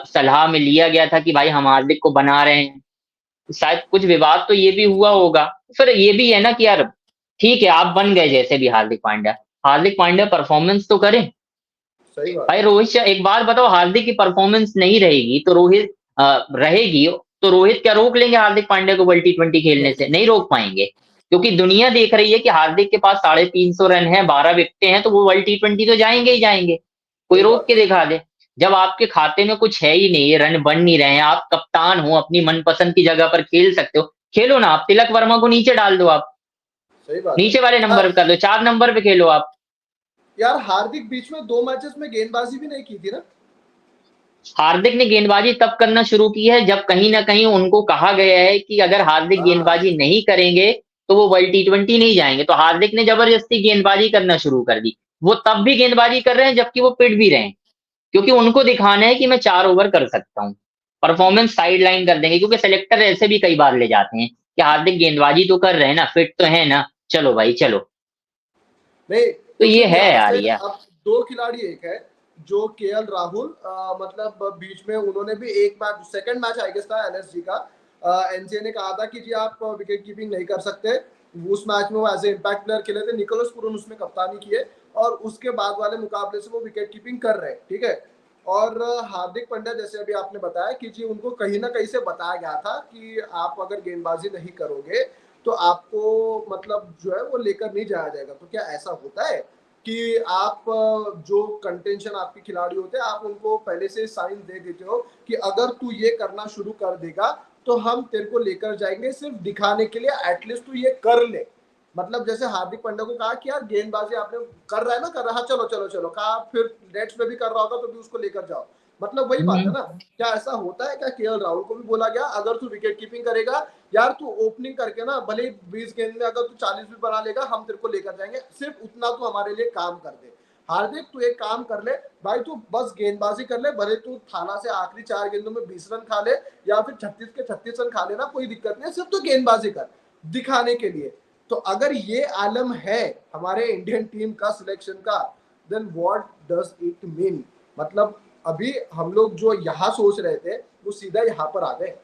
सलाह में लिया गया था कि भाई हम हार्दिक को बना रहे हैं, शायद कुछ विवाद तो ये भी हुआ होगा। फिर ये भी है ना कि यार ठीक है, आप बन गए जैसे भी हार्दिक पांड्या परफॉर्मेंस तो करें। सही बात भाई है। रोहित एक बात बताओ, हार्दिक की परफॉर्मेंस नहीं रहेगी तो रोहित रहेगी, तो रोहित क्या रोक लेंगे हार्दिक पांड्या को वर्ल्ड टी20 खेलने नहीं। से? नहीं रोक पाएंगे, क्योंकि दुनिया देख रही है कि हार्दिक के पास 350 रन है, 12 विकेटें हैं, तो वो वर्ल्ड टी20 तो जाएंगे ही जाएंगे। कोई सही रोक बात के है। दिखा दे। जब आपके खाते में कुछ है ही नहीं, ये रन बन नहीं रहे हैं, आप कप्तान हो, अपनी मनपसंद की जगह पर खेल सकते हो, खेलो ना। आप तिलक वर्मा को नीचे डाल दो, आप सही बात है। नीचे वाले नंबर यार, पे कर दो, 4 नंबर पे खेलो आप। यार हार्दिक बीच में 2 मैचेस में गेंदबाजी भी नहीं की थी ना। हार्दिक ने गेंदबाजी तब करना शुरू की है जब कहीं ना कहीं उनको कहा गया है कि अगर हार्दिक हाँ। गेंदबाजी नहीं करेंगे तो वो वर्ल्ड टी20 नहीं जाएंगे, तो हार्दिक ने जबरदस्ती गेंदबाजी करना शुरू कर दी। वो तब भी गेंदबाजी कर रहे हैं जबकि वो पिट भी रहे हैं, क्योंकि उनको दिखाना है कि मैं 4 ओवर कर सकता हूँ। परफॉर्मेंस साइड लाइन कर देंगे, क्योंकि सेलेक्टर ऐसे भी कई बार ले जाते हैं कि हार्दिक गेंदबाजी तो कर रहे हैं ना, फिट तो है ना, चलो भाई चलो। नहीं, तो तो ये फिर है यहाँ यार से यार। अब दो खिलाड़ी एक है जो केएल राहुल, मतलब बीच में उन्होंने भी एक match, second match I guess था एलएसजी का, एनसीए ने कहा था कि जी आप विकेट कीपिंग नहीं कर सकते। उस मैच में वो एज ए इम्पैक्ट प्लेयर खेले थे, निकोलस पुरन उसमें कप्तानी किए और उसके बाद वाले मुकाबले से वो विकेट कीपिंग कर रहे हैं, ठीक है। और हार्दिक पांड्या जैसे अभी आपने बताया कि जी उनको कहीं ना कहीं से बताया गया था कि आप अगर गेंदबाजी नहीं करोगे तो आपको मतलब जो है वो लेकर नहीं जाया जाएगा। तो क्या ऐसा होता है कि आप जो कंटेंशन आपके खिलाड़ी होते हैं आप उनको पहले से साइन दे देते हो कि अगर तू ये करना शुरू कर देगा तो हम तेरे को लेकर जाएंगे, सिर्फ दिखाने के लिए एटलीस्ट तू ये कर ले। मतलब जैसे हार्दिक पांड्या को कहा कि यार गेंदबाजी आपने कर रहा है ना, कर रहा है, हाँ, चलो चलो चलो, कहा फिर नेट्स पे भी कर रहा होगा तो भी उसको लेकर जाओ। मतलब वही बात है हम्म। ना। क्या ऐसा होता है? क्या केएल राहुल को भी बोला गया अगर तू विकेट कीपिंग करेगा, यार तू ओपनिंग करके ना भले 20 गेंद में अगर तू 40 भी बना लेगा हम तेरे को लेकर जाएंगे, सिर्फ उतना तू हमारे लिए काम कर दे। हार्दिक तू एक काम कर ले भाई, तू बस गेंदबाजी कर ले, भले तू थाला से आखिरी 4 गेंदों में 20 रन खा ले या फिर 36 के 36 रन खा लेना, कोई दिक्कत नहीं, सिर्फ तू गेंदबाजी कर दिखाने के लिए। तो अगर ये आलम है हमारे इंडियन टीम का सिलेक्शन का, then what does it mean? मतलब अभी हम लोग जो यहाँ सोच रहे थे वो सीधा यहाँ पर आ गए।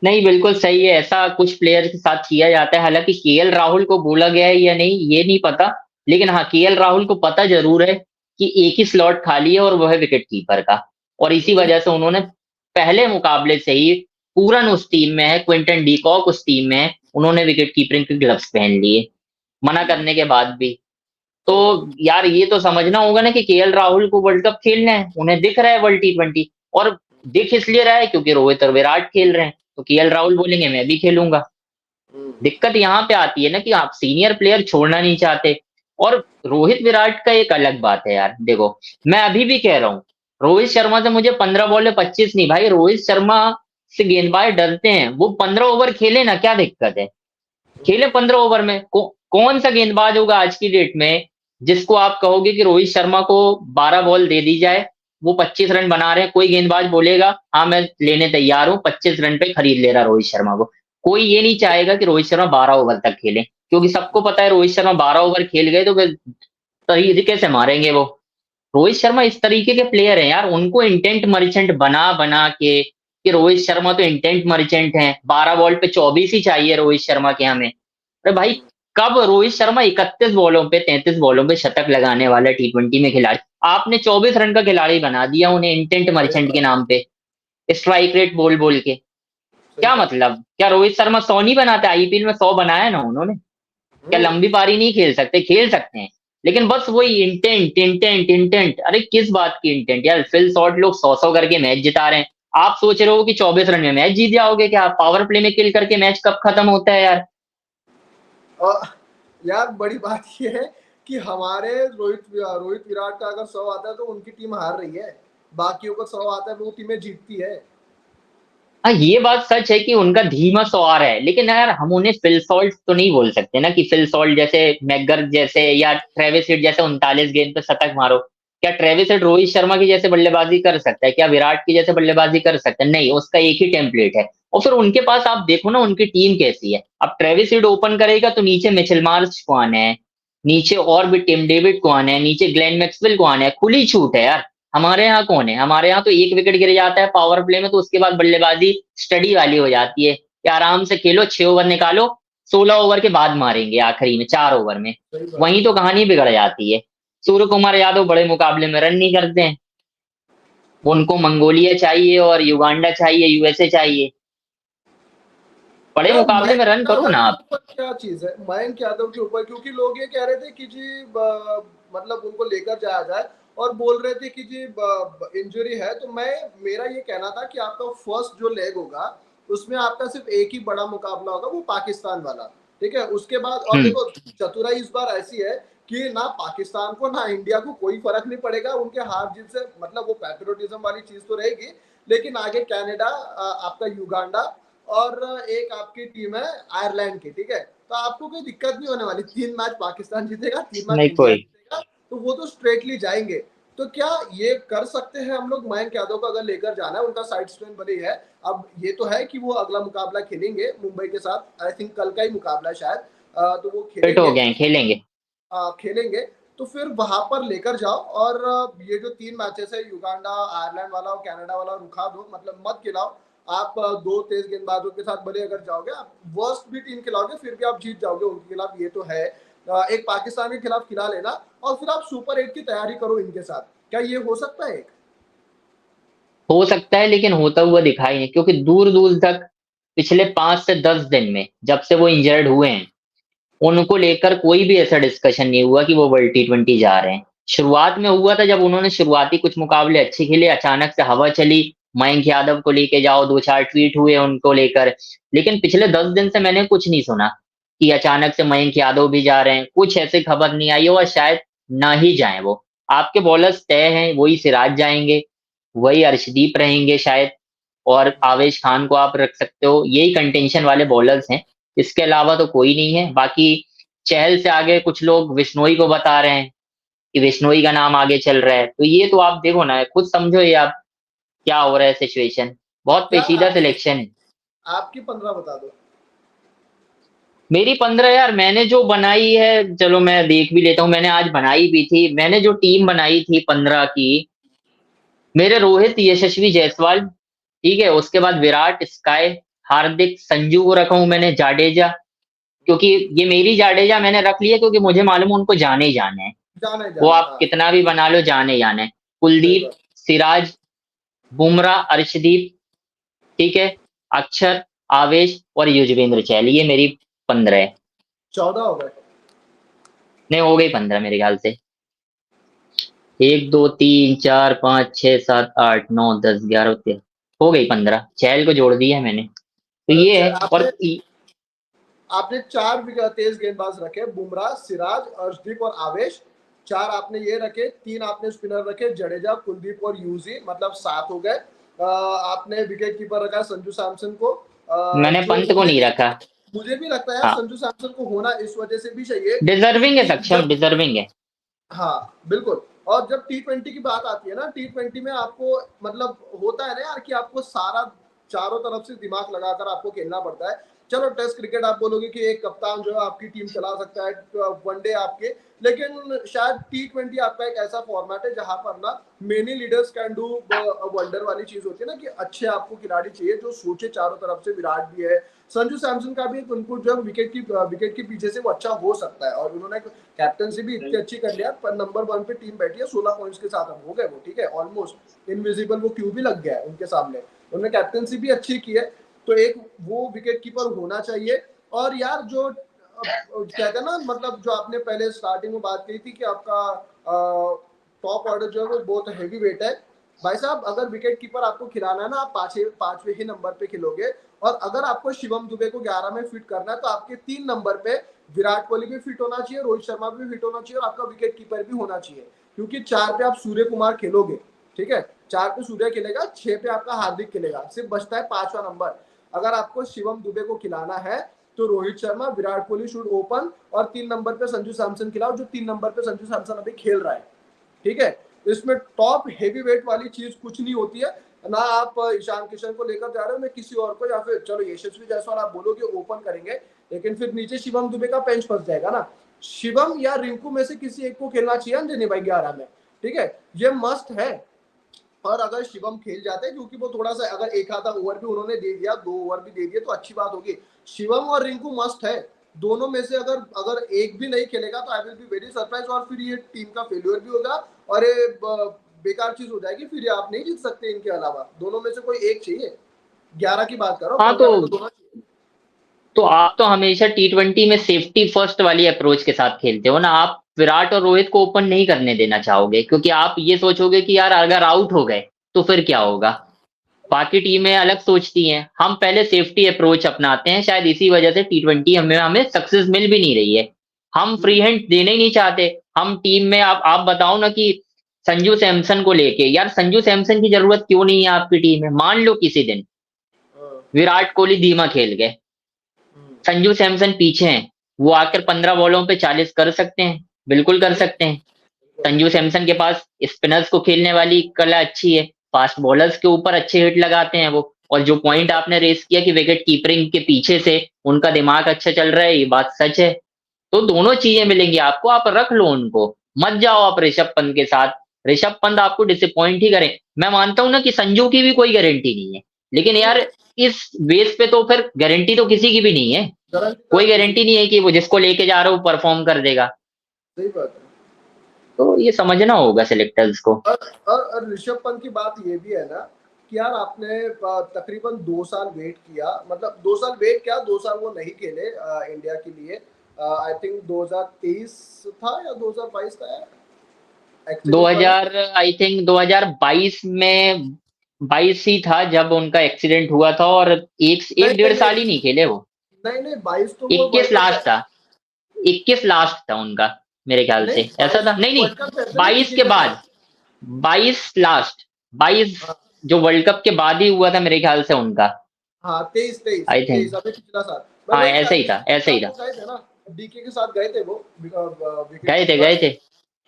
नहीं, बिल्कुल सही है, ऐसा कुछ प्लेयर के साथ किया जाता है। हालांकि केएल राहुल को बोला गया है या नहीं ये नहीं पता, लेकिन हाँ, केएल राहुल को पता जरूर है कि एक ही स्लॉट खाली है और वह है विकेट कीपर का, और इसी वजह से उन्होंने पहले मुकाबले से ही, पूरन उस टीम में है, क्विंटन डीकॉक उस टीम में है, उन्होंने विकेट कीपिंग के ग्लव्स पहन लिए मना करने के बाद भी। तो सही बात यार ये तो समझना होगा ना कि केएल राहुल को वर्ल्ड कप खेलना है, उन्हें दिख रहा है वर्ल्ड T20, और दिख इसलिए रहा है क्योंकि रोहित और विराट खेल रहे हैं, तो केएल राहुल बोलेंगे मैं भी खेलूंगा। है। दिक्कत यहाँ पे आती है ना कि आप सीनियर प्लेयर छोड़ना नहीं चाहते। और रोहित विराट का एक अलग बात है यार, देखो मैं अभी भी कह रहा हूँ, रोहित शर्मा से मुझे 15 बॉल में 25 नहीं भाई, रोहित शर्मा से गेंदबाज डरते हैं, वो 15 ओवर खेले ना, क्या दिक्कत है, खेले 15 ओवर में। कौन सा गेंदबाज होगा आज की डेट में जिसको आप कहोगे कि रोहित शर्मा को 12 बॉल दे दी जाए, वो 25 रन बना रहे हैं, कोई गेंदबाज बोलेगा हाँ मैं लेने तैयार हूं, 25 रन पे खरीद ले रहा रोहित शर्मा को। कोई ये नहीं चाहेगा कि रोहित शर्मा 12 ओवर तक खेले, क्योंकि सबको पता है रोहित शर्मा 12 ओवर खेल गए तो फिर तरीके से मारेंगे वो। रोहित शर्मा इस तरीके के प्लेयर हैं यार, उनको इंटेंट मर्चेंट बना बना के, कि रोहित शर्मा तो इंटेंट मर्चेंट हैं, 12 बॉल पे 24 ही चाहिए रोहित शर्मा के हमें। अरे भाई, कब रोहित शर्मा 31 बॉलों पे 33 बॉलों पे शतक लगाने वाला T20 में खिलाड़ी, आपने 24 रन का खिलाड़ी बना दिया उन्हें इंटेंट सही मर्चेंट के बात नाम पे, स्ट्राइक रेट बोल बोल के। सही क्या बात मतलब, क्या रोहित शर्मा 100 नहीं बनाते, आईपीएल में 100 बनाया ना उन्होंने? क्या हम्म लंबी पारी नहीं खेल सकते, खेल सकते हैं, लेकिन बस वही इंटेंट इंटेंट इंटेंट, अरे किस बात की इंटेंट यार, फिल शॉर्ट लोग 100 करके मैच जिता रहे हैं, आप सोच रहे हो कि 24 रन में मैच जीत जाओगे क्या? पावर प्ले में किल करके मैच कब खत्म होता है यार? और यार बड़ी बात ये है कि हमारे रोहित विराट का अगर 100 आता है तो उनकी टीम हार रही है, बाकियों का 100 आता है वो टीमें जीतती है। हाँ, ये बात सच है कि उनका धीमा सौर है, लेकिन यार हम उन्हें फिल सॉल्ट तो नहीं बोल सकते ना, कि फिल सॉल्ट जैसे, मैकगर जैसे, या ट्रेविस हेड जैसे 39 गेंद पे शतक मारो। क्या ट्रेविस हेड रोहित शर्मा की जैसे बल्लेबाजी कर सकता है? क्या विराट की जैसे बल्लेबाजी कर सकता है? नहीं, उसका एक ही टेम्पलेट है। और फिर उनके पास आप देखो ना उनकी टीम कैसी है, अब ट्रेविस हेड ओपन करेगा तो नीचे मिचेल मार्श को आना है, नीचे और भी टिम डेविड को आना है, नीचे ग्लेन मैक्सवेल को आना है, खुली छूट है यार। हमारे यहाँ कौन है? हमारे यहाँ तो एक विकेट गिर जाता है पावर प्ले में तो उसके बाद बल्लेबाजी स्टडी वाली हो जाती है कि आराम से खेलो, 6 ओवर निकालो, 16 ओवर के बाद मारेंगे आखिरी में 4 ओवर में। सही बात वहीं तो कहानी बिगड़ जाती है। सूर्य कुमार यादव बड़े मुकाबले में रन नहीं करते हैं, उनको मंगोलिया चाहिए और युगांडा चाहिए, यूएसए चाहिए, बड़े यार मुकाबले में मयंक रन करो यादव ना के आप। ऊपर क्या चीज है, मयंक यादव के ऊपर, क्योंकि लोग ये कह रहे थे कि जी मतलब उनको लेकर जाया जाए, और बोल रहे थे कि जी इंजरी है, तो मैं, मेरा ये कहना था कि आपका फर्स्ट जो लेग होगा उसमें आपका सिर्फ एक ही बड़ा मुकाबला होगा, वो पाकिस्तान वाला, ठीक है। उसके बाद और हम्म। देखो, चतुराई इस बार ऐसी है कि ना पाकिस्तान को ना इंडिया को कोई फर्क नहीं पड़ेगा उनके हार जीत से, मतलब वो पैट्रियोटिज्म वाली चीज तो रहेगी, लेकिन आगे कनाडा, आपका युगांडा, और एक आपकी टीम है आयरलैंड की, ठीक है। तो आपको कोई दिक्कत नहीं होने वाली, 3 मैच पाकिस्तान जीतेगा, 3 मैच नहीं इंडिया कोई। जीतेगा, तो वो तो स्ट्रेटली जाएंगे। तो क्या ये कर सकते हैं हम लोग, मयंक यादव को अगर लेकर जाना है, उनका साइड स्ट्रेन बनी है। अब ये तो है कि वो अगला मुकाबला खेलेंगे मुंबई के साथ, आई थिंक कल का ही मुकाबला है शायद, तो वो फिट हो खेलेंगे, गए हैं, खेलेंगे। खेलेंगे। तो फिर वहां पर लेकर जाओ, और ये जो 3 मैचेस है, युगांडा, आयरलैंड वाला और कनाडा वाला, रुका दो, मतलब मत खिलाओ। आप दो तेज गेंदबाजों के साथ भले अगर जाओगे, आप वर्स्ट भी टीम खिलाओगे फिर भी आप जीत जाओगे उनके खिलाफ, ये तो है। एक पाकिस्तान के खिलाफ खिला लेना, और फिर आप सुपर 8 की तैयारी करो इनके साथ। क्या ये हो सकता है एक? हो सकता है, लेकिन होता हुआ दिखाई नहीं, क्योंकि दूर दूर तक पिछले 5 से 10 दिन में जब से वो इंजर्ड हुए हैं, उनको लेकर कोई भी ऐसा डिस्कशन नहीं हुआ कि वो वर्ल्ड T20 जा रहे हैं। शुरुआत में हुआ था जब उन्होंने शुरुआती कुछ मुकाबले अच्छे खेले, अचानक से हवा चली, मयंक यादव को लेके जाओ, 2 4 ट्वीट हुए उनको लेकर। लेकिन पिछले 10 दिन से मैंने कुछ नहीं सुना कि अचानक से मयंक यादव भी जा रहे हैं, कुछ ऐसी खबर नहीं आई हो, और शायद ना ही जाएं वो। आपके बॉलर्स तय हैं, वही सिराज जाएंगे, वही अर्शदीप रहेंगे शायद, और आवेश खान को आप रख सकते हो, यही कंटेंशन वाले बॉलर्स हैं। इसके अलावा तो कोई नहीं है। बाकी चहल से आगे कुछ लोग बिश्नोई को बता रहे हैं कि बिश्नोई का नाम आगे चल रहा है, तो ये तो आप देखो ना, खुद समझो ये आप, क्या हो रहा है सिचुएशन, बहुत क्या पेचीदा आपकी सिलेक्शन है। आपकी 15 बता दो। मेरी 15 यार, मैंने जो बनाई है, चलो मैं देख भी लेता हूँ, मैंने आज बनाई भी थी, मैंने जो टीम बनाई थी 15 की, मेरे रोहित, यशस्वी जायसवाल, ठीक है, उसके बाद विराट, स्काई, हार्दिक, संजू को रखा हूं मैंने, जाडेजा, क्योंकि ये मेरी जाडेजा मैंने रख लिया क्योंकि मुझे मालूम है उनको जाने ही जाने हैं। जाना ही वो जाना है, आप हाँ। कितना भी बना लो, जाने ही जाने हैं। सही कुलदीप, बात। सिराज, बुमराह, अर्शदीप, ठीक है, अक्षर, आवेश और युजवेंद्र चहल, ये मेरी 15 है। 14 हो गए। नहीं, हो गई 15 मेरे ख्याल से। 1 2 3 4 5 6 7 8 9 10 11 13, हो गई 15। चहल को जोड़ दिया मैंने, तो मतलब ये है। और आपने आपने 4 तेज गेंदबाज रखे, बुमराह, सिराज, अर्शदीप और आवेश। 4 आपने ये रखे, 3 आपने स्पिनर रखे, जडेजा, कुलदीप और यूजी, मतलब 7 हो गए। आपने विकेट कीपर रखा संजू सैमसन को, मैंने जो पंत को होने नहीं भी, रखा। मुझे भी लगता है यार हाँ, संजू सैमसन को होना इस वजह से भी चाहिए, डिजर्विंग है क्योंकि सक्षम, जब, डिजर्विंग है। हाँ बिल्कुल, और जब T20 की बात आती है ना, T20 में आपको मतलब होता है ना यार कि आपको सारा चारों तरफ से दिमाग लगाकर आपको खेलना पड़ता है। चलो टेस्ट क्रिकेट आप बोलोगे कि एक कप्तान जो है आपकी टीम चला सकता है, वनडे आपके, लेकिन शायद T20 आपका एक ऐसा फॉर्मेट है जहां पर ना many leaders can do wonder वाली चीज होती है ना, कि अच्छे आपको खिलाड़ी चाहिए जो सोचे चारों तरफ से। विराट भी है, संजू सैमसन का भी एक इनपुट जो है विकेट के पीछे से वो अच्छा हो सकता है, और उन्होंने कैप्टनसी भी इतनी अच्छी कर लिया, पर नंबर 1 पे टीम बैठी है 16 पॉइंट्स के साथ, अब हो गए वो, ठीक है, ऑलमोस्ट इनविजिबल, वो क्यों भी लग गया है उनके सामने। उन्होंने कैप्टनसी भी अच्छी की है, तो एक वो विकेट कीपर होना चाहिए। और यार जो कहते हैं ना, मतलब जो आपने पहले स्टार्टिंग में बात की थी कि आपका टॉप ऑर्डर जो है वो बहुत हैवी वेट है, भाई साहब अगर विकेट कीपर आपको खिलाना है ना, आप पांचवें ही नंबर पे खिलोगे। और अगर आपको शिवम दुबे को 11 में फिट करना है, तो आपके 3 नंबर पे विराट कोहली भी फिट होना चाहिए, रोहित शर्मा भी फिट होना चाहिए, और आपका विकेट कीपर भी होना चाहिए, क्योंकि 4 पे आप सूर्य कुमार खेलोगे, ठीक है, 4 पे सूर्य खेलेगा, 6 पे आपका हार्दिक खेलेगा, सिर्फ बचता है 5वां नंबर। अगर आपको शिवम दुबे को खिलाना है तो रोहित शर्मा, विराट कोहली शुड ओपन, और 3 नंबर पे संजू सैमसन खिलाओ, जो 3 नंबर पे संजू सैमसन अभी खेल रहा है, ठीक है। तो इसमें टॉप हेवी वेट वाली चीज कुछ नहीं होती है ना। आप ईशान किशन को लेकर जा रहे हो, मैं किसी और को, या फिर चलो यशस्वी जायसवाल आप बोलोगे ओपन करेंगे, लेकिन फिर नीचे शिवम दुबे का बेंच फंस जाएगा ना। शिवम या रिंकू में से किसी एक को खेलना चाहिए अंजनी भाई 11 में, ठीक है, ये मस्ट है। और अगर शिवम खेल जाते हैं, क्योंकि वो थोड़ा सा, अगर एक आधा ओवर भी उन्होंने दे दिया, 2 ओवर भी दे दिए, तो अच्छी बात होगी। शिवम और रिंकू मस्ट है, दोनों में से अगर अगर एक भी नहीं खेलेगा तो I will be very surprise, और फिर ये टीम का फेल्यूर भी होगा, और ये बेकार चीज हो जाएगी, फिर आप नहीं जीत सकते इनके अलावा, दोनों में से कोई एक चाहिए। 11 की बात करो, हाँ, 15 में तो दोनों चाहिए। तो आप तो हमेशा T20 में सेफ्टी फर्स्ट वाली अप्रोच के साथ खेलते हो ना। आप विराट और रोहित को ओपन नहीं करने देना चाहोगे, क्योंकि आप ये सोचोगे कि यार अगर आउट हो गए तो फिर क्या होगा। बाकी टीमें अलग सोचती हैं, हम पहले सेफ्टी अप्रोच अपनाते हैं, शायद इसी वजह से T20 हमें हमें सक्सेस मिल भी नहीं रही है। हम फ्री हैंड देने ही नहीं चाहते। हम टीम में, आप बताओ ना कि संजू सैमसन को लेके, यार संजू सैमसन की जरूरत क्यों नहीं है आपकी टीम में। मान लो किसी दिन हाँ, विराट कोहली धीमा खेल गए, हम्म, संजू सैमसन पीछे हैं, वो आकर 15 बॉलों पे 40 कर सकते हैं, बिल्कुल कर बिल्कुल सकते हैं। बिल्कुल। संजू सैमसन के पास स्पिनर्स को खेलने वाली कला अच्छी है, फास्ट बॉलर्स के ऊपर अच्छे हिट लगाते हैं वो। और जो सही पॉइंट बात। आपने रेस किया कि विकेट कीपिंग के पीछे से उनका दिमाग अच्छा चल रहा है, ये बात सच है। तो दोनों चीजें मिलेंगी आपको, आप रख लो उनको। मत जाओ आप ऋषभ पंत के साथ। ऋषभ पंत आपको डिसअपॉइंट ही करें। मैं मानता हूं ना कि संजू की भी कोई गारंटी नहीं है, लेकिन नहीं, यार इस बेस पे तो फिर गारंटी तो किसी की भी नहीं है। गारंटी तो कोई आप किसी गारंटी की, नहीं है कि वो जिसको लेके जा रहा हो परफॉर्म कर देगा। सही बात है। तो ये समझना होगा सिलेक्टर्स को। और ऋषभ पंत की बात ये भी है ना, कि यार आपने तकरीबन 2 साल वेट किया, मतलब 2 साल वेट क्या, 2 साल वो नहीं खेले इंडिया के लिए। आई थिंक 2023 था या 2022 था यार, एक्सीडेंट वाला। 2000, आई थिंक 2022 में, 22 ही था जब उनका एक्सीडेंट हुआ था, और एक नहीं एक नहीं डेढ़ नहीं साल ही नहीं खेले वो। नहीं नहीं, 22 तो वो 21 वर्ल्ड कप, लास्ट था, 21 लास्ट था उनका, मेरे ख्याल नहीं से ऐसा 22 था। नहीं नहीं, वर्ल्ड कप वैसे नहीं 22 जीते के थे ना। बाद, 22 लास्ट, 22 हाँ जो वर्ल्ड कप के बाद ही हुआ था मेरे ख्याल से उनका। हाँ, 23 23 आई 23 थिंक, अभी पिछला साल। मैं हाँ वही ऐसे ही था, डीके के ऐसे ही साथ था। वो गए थे ना, डीके के साथ गए थे वो विकेट गए थे, कीपर। गए थे।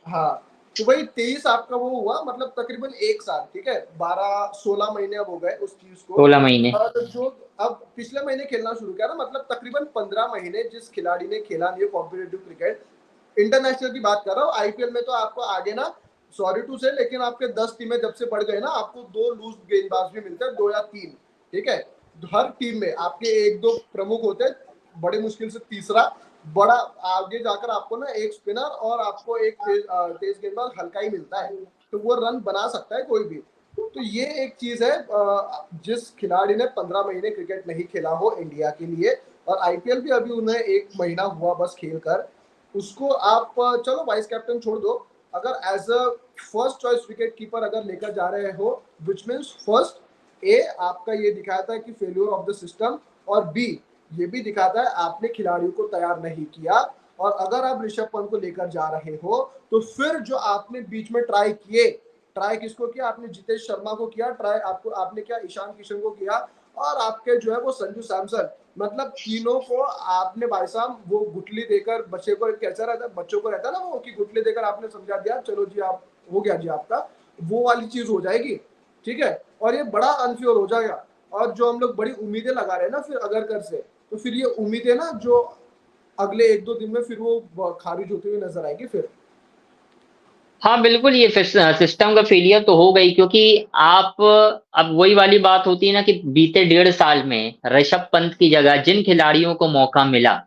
हाँ, तो वही 23 आपका वो हुआ, मतलब तकरीबन 1 साल, ठीक है, 12 16 महीने अब हो गए उस चीज को। 16 महीने। और जो अब पिछले महीने खेलना शुरू किया ना, मतलब तकरीबन 15 महीने जिस खिलाड़ी ने खेला नहीं है कॉम्पिटेटिव क्रिकेट, इंटरनेशनल की बात कर रहा हूँ, आईपीएल में तो आपको आगे ना, सॉरी टू से, लेकिन आपके 10 टीमें जब से बढ़ गए ना, आपको 2 लूज गेंदबाज भी मिलते हैं, 2 या 3, ठीक है। हर टीम में आपके 1 2 प्रमुख होते हैं, बड़ी मुश्किल से तीसरा, बड़ा आगे जाकर आपको ना एक स्पिनर और आपको एक तेज गेंदबाज हल्का ही मिलता है, तो वो रन बना सकता है कोई भी। तो ये एक चीज है, जिस खिलाड़ी ने 15 महीने क्रिकेट नहीं खेला हो इंडिया के लिए, और आईपीएल भी अभी उन्हें 1 महीना हुआ बस खेल कर, उसको आप चलो वाइस कैप्टन छोड़ दो, अगर as a first choice wicket keeper अगर लेकर जा रहे हो, विच मीन्स फर्स्ट ए आपका ये दिखाता है कि फेल्यूर ऑफ द सिस्टम, और बी ये भी दिखाता है आपने खिलाड़ियों को तैयार नहीं किया। और अगर आप ऋषभ पंत को लेकर जा रहे हो तो फिर जो आपने बीच में ट्राई किए, ट्राई किसको किया आपने? जितेश शर्मा को किया ट्राई, आपको आपने क्या ईशान किशन को किया, और आपके जो है वो संजू सैमसन, मतलब तीनों को आपने भाई साहब वो गुटली देकर, बच्चे को कैसा रहता है, बच्चों को रहता है ना वो कि गुटली देकर आपने समझा दिया चलो जी आप हो गया जी आपका, वो वाली चीज हो जाएगी, ठीक है। और ये बड़ा अनफ्योर हो जाएगा, और जो हम लोग बड़ी उम्मीदें लगा रहे हैं ना फिर अगर कर से, तो फिर ये उम्मीदें ना जो अगले 1-2 दिन में फिर वो खारिज होती हुई नजर आएगी फिर। हाँ, बिल्कुल ये सिस्टम का फेलियर तो हो गई, क्योंकि आप अब वही वाली बात होती है ना कि बीते 1.5 साल में ऋषभ पंत की जगह जिन खिलाड़ियों को मौका मिला,